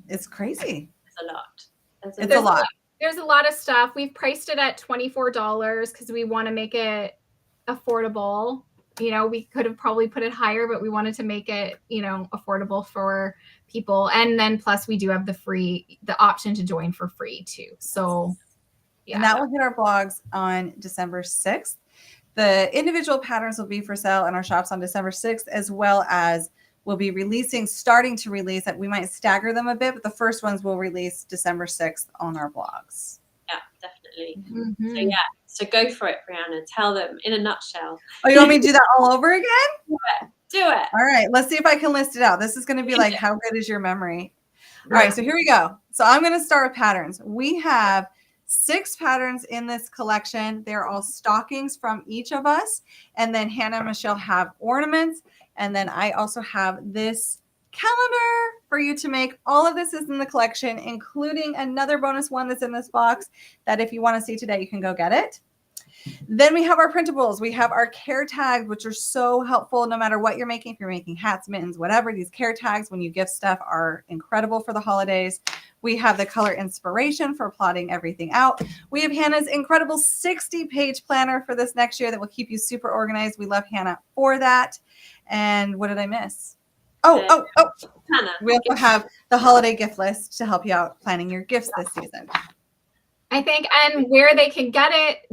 It's crazy. It's a lot. It's a lot. There's a lot of stuff. We've priced it at $24 because we want to make it affordable. We could have probably put it higher, but we wanted to make it, affordable for people. And then plus we do have the option to join for free too. So yeah. And that will hit our blogs on December 6th. The individual patterns will be for sale in our shops on December 6th, as well as we'll be starting to release that. We might stagger them a bit, but the first ones will release December 6th on our blogs. Yeah, definitely. Mm-hmm. So go for it, Brianna. Tell them in a nutshell. Oh, you want me to do that all over again? Do it. All right, let's see if I can list it out. This is going to be like, how good is your memory? All right, so here we go. So I'm going to start with patterns. We have 6 patterns in this collection. They're all stockings from each of us. And then Hannah and Michelle have ornaments. And then I also have this calendar for you to make. All of this is in the collection, including another bonus one that's in this box that if you want to see today, you can go get it. Then we have our printables. We have our care tags, which are so helpful no matter what you're making. If you're making hats, mittens, whatever, these care tags when you gift stuff are incredible for the holidays. We have the color inspiration for plotting everything out. We have Hannah's incredible 60-page planner for this next year that will keep you super organized. We love Hannah for that. And what did I miss? Oh. Hannah. We also have the holiday gift list to help you out planning your gifts this season. I think, and where they can get it,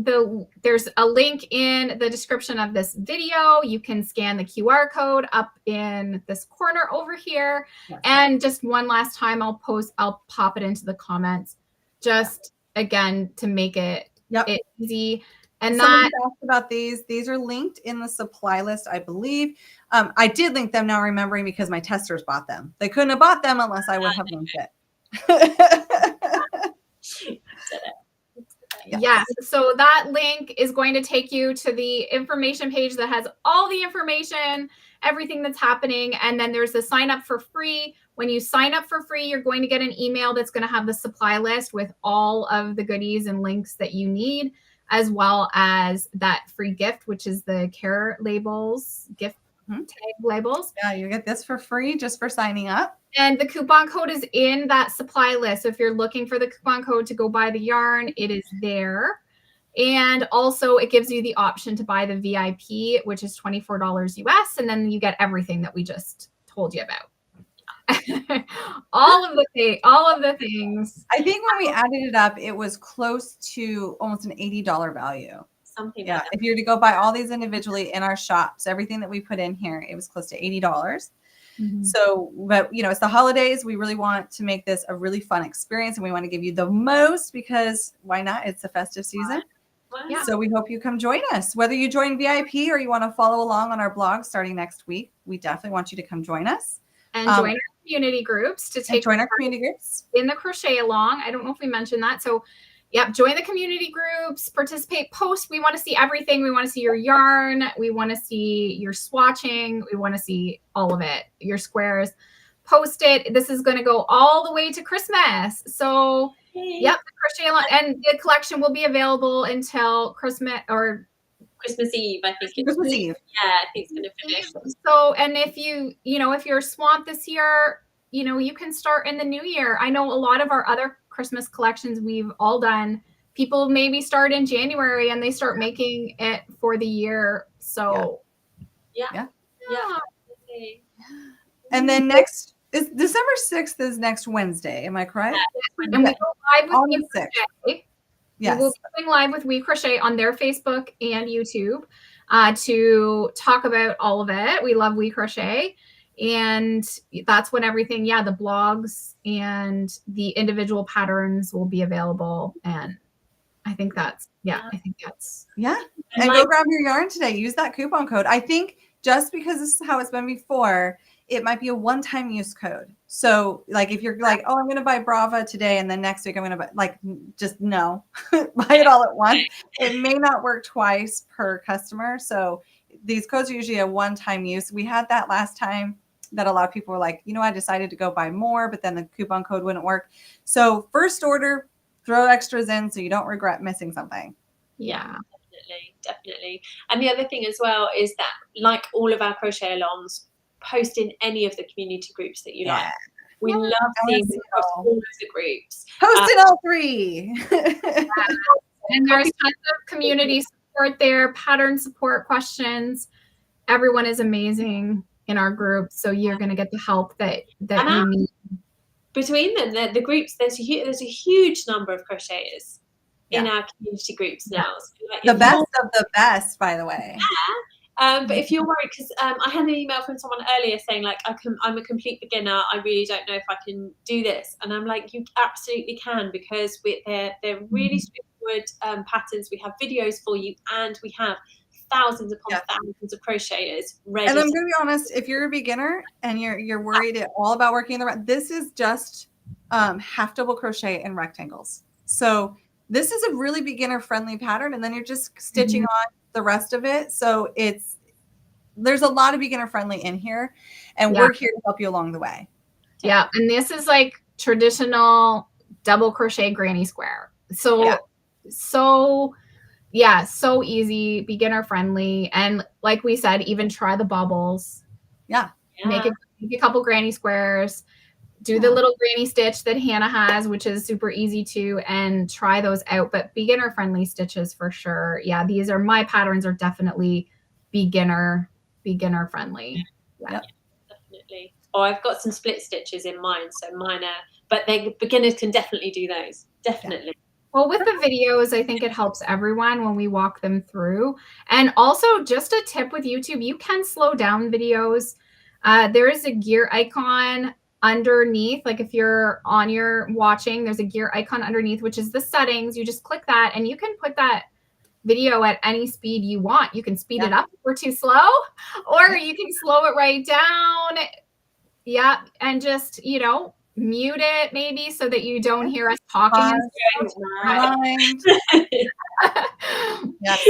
there's a link in the description of this video. You can scan the QR code up in this corner over here. Yes. And just one last time, I'll pop it into the comments, just again, to make it easy. And someone asked about these. These are linked in the supply list, I believe. I did link them now, remembering, because my testers bought them. They couldn't have bought them unless I would have linked it. Yes. So that link is going to take you to the information page that has all the information, everything that's happening. And then there's the sign up for free. When you sign up for free, you're going to get an email that's going to have the supply list with all of the goodies and links that you need, as well as that free gift, which is the care labels, gift tag labels. Yeah, you get this for free just for signing up. And the coupon code is in that supply list. So if you're looking for the coupon code to go buy the yarn, it is there. And also it gives you the option to buy the VIP, which is $24 US. And then you get everything that we just told you about. all of the things. I think when we added it up, it was close to almost an $80 value. Something. Yeah. If you were to go buy all these individually in our shops, everything that we put in here, it was close to $80. Mm-hmm. So, but it's the holidays. We really want to make this a really fun experience, and we want to give you the most, because why not? It's the festive season. Wow. Yeah. So we hope you come join us. Whether you join VIP or you want to follow along on our blog starting next week, we definitely want you to come join us. And join our community groups to take join our community groups in the crochet along. I don't know if we mentioned that. So yep, join the community groups, participate, post. We want to see everything. We want to see your yarn. We want to see your swatching. We want to see all of it, your squares. Post it. This is going to go all the way to Christmas. So yep, the crochet along, and the collection will be available until Christmas or Christmas Eve, I think. Christmas Eve. Yeah, I think it's going to finish. So, and if if you're swamped this year, you can start in the new year. I know a lot of our other Christmas collections we've all done, people maybe start in January and they start making it for the year. So, yeah. And then next is December 6th is next Wednesday. Am I correct? And we go live with On We the 6th. Crochet. Yes. We will be going live with We Crochet on their Facebook and YouTube to talk about all of it. We love We Crochet. And that's when everything, the blogs and the individual patterns will be available. And I think that's, Yeah. And go grab your yarn today. Use that coupon code. I think just because this is how it's been before, it might be a one-time use code. So like if you're like, oh, I'm going to buy Brava today and then next week I'm going to buy, just no, buy it all at once. It may not work twice per customer. So these codes are usually a one-time use. We had that last time that a lot of people were like, I decided to go buy more, but then the coupon code wouldn't work. So first order, throw extras in so you don't regret missing something. Yeah. Definitely. And the other thing as well is that, like all of our crochet alongs, post in any of the community groups that you like. We love seeing all of the groups. Post in all 3. And there's tons of community support there, pattern support questions. Everyone is amazing in our group, so you're going to get the help that you need. Between them, the groups, there's a huge number of crocheters in our community groups now. So the best of the best, by the way. But if you're worried, because I had an email from someone earlier saying like, I'm a complete beginner. I really don't know if I can do this. And I'm like, you absolutely can, because they're really straightforward patterns. We have videos for you, and we have thousands upon thousands of crocheters ready. And I'm going to be honest, if you're a beginner and you're worried at all about working this is just half double crochet in rectangles. So this is a really beginner friendly pattern, and then you're just stitching on the rest of it. So there's a lot of beginner friendly in here, and we're here to help you along the way. Yeah. And this is like traditional double crochet granny square. So easy, beginner friendly. And like we said, even try the baubles. Make a couple granny squares, do the little granny stitch that Hannah has, which is super easy too, and try those out. But beginner friendly stitches for sure. Yeah, my patterns are definitely beginner friendly. Yeah, definitely. Oh, I've got some split stitches in mine, so mine are, but beginners can definitely do those. Definitely. Well, with the videos, I think it helps everyone when we walk them through. And also, just a tip with YouTube, you can slow down videos. There is a gear icon underneath. Like if you're on your watching, there's a gear icon underneath, which is the settings. You just click that and you can put that video at any speed you want. You can speed it up if we're too slow, or you can slow it right down. Yeah. And just, mute it maybe so that you don't hear us talking. Yes.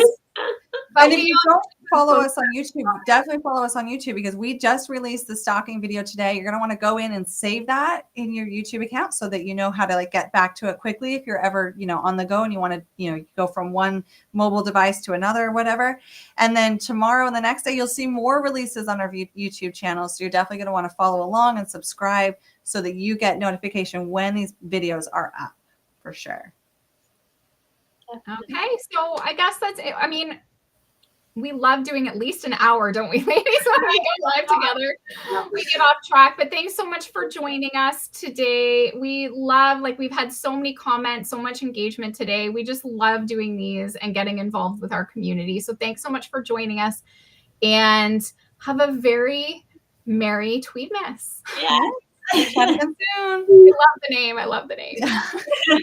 But if you don't follow us on YouTube, definitely follow us on YouTube, because we just released the stocking video today. You're going to want to go in and save that in your YouTube account so that you know how to get back to it quickly if you're ever, on the go and you want to, go from one mobile device to another or whatever. And then tomorrow and the next day, you'll see more releases on our YouTube channel. So you're definitely going to want to follow along and subscribe so that you get notification when these videos are up, for sure. Okay, so I guess that's it. I mean, we love doing at least an hour, don't we, ladies, when we go live together? We get off track, but thanks so much for joining us today. We love, we've had so many comments, so much engagement today. We just love doing these and getting involved with our community. So thanks so much for joining us, and have a very Merry Tweedmas. Yeah. Chat again soon. I love the name. Bye,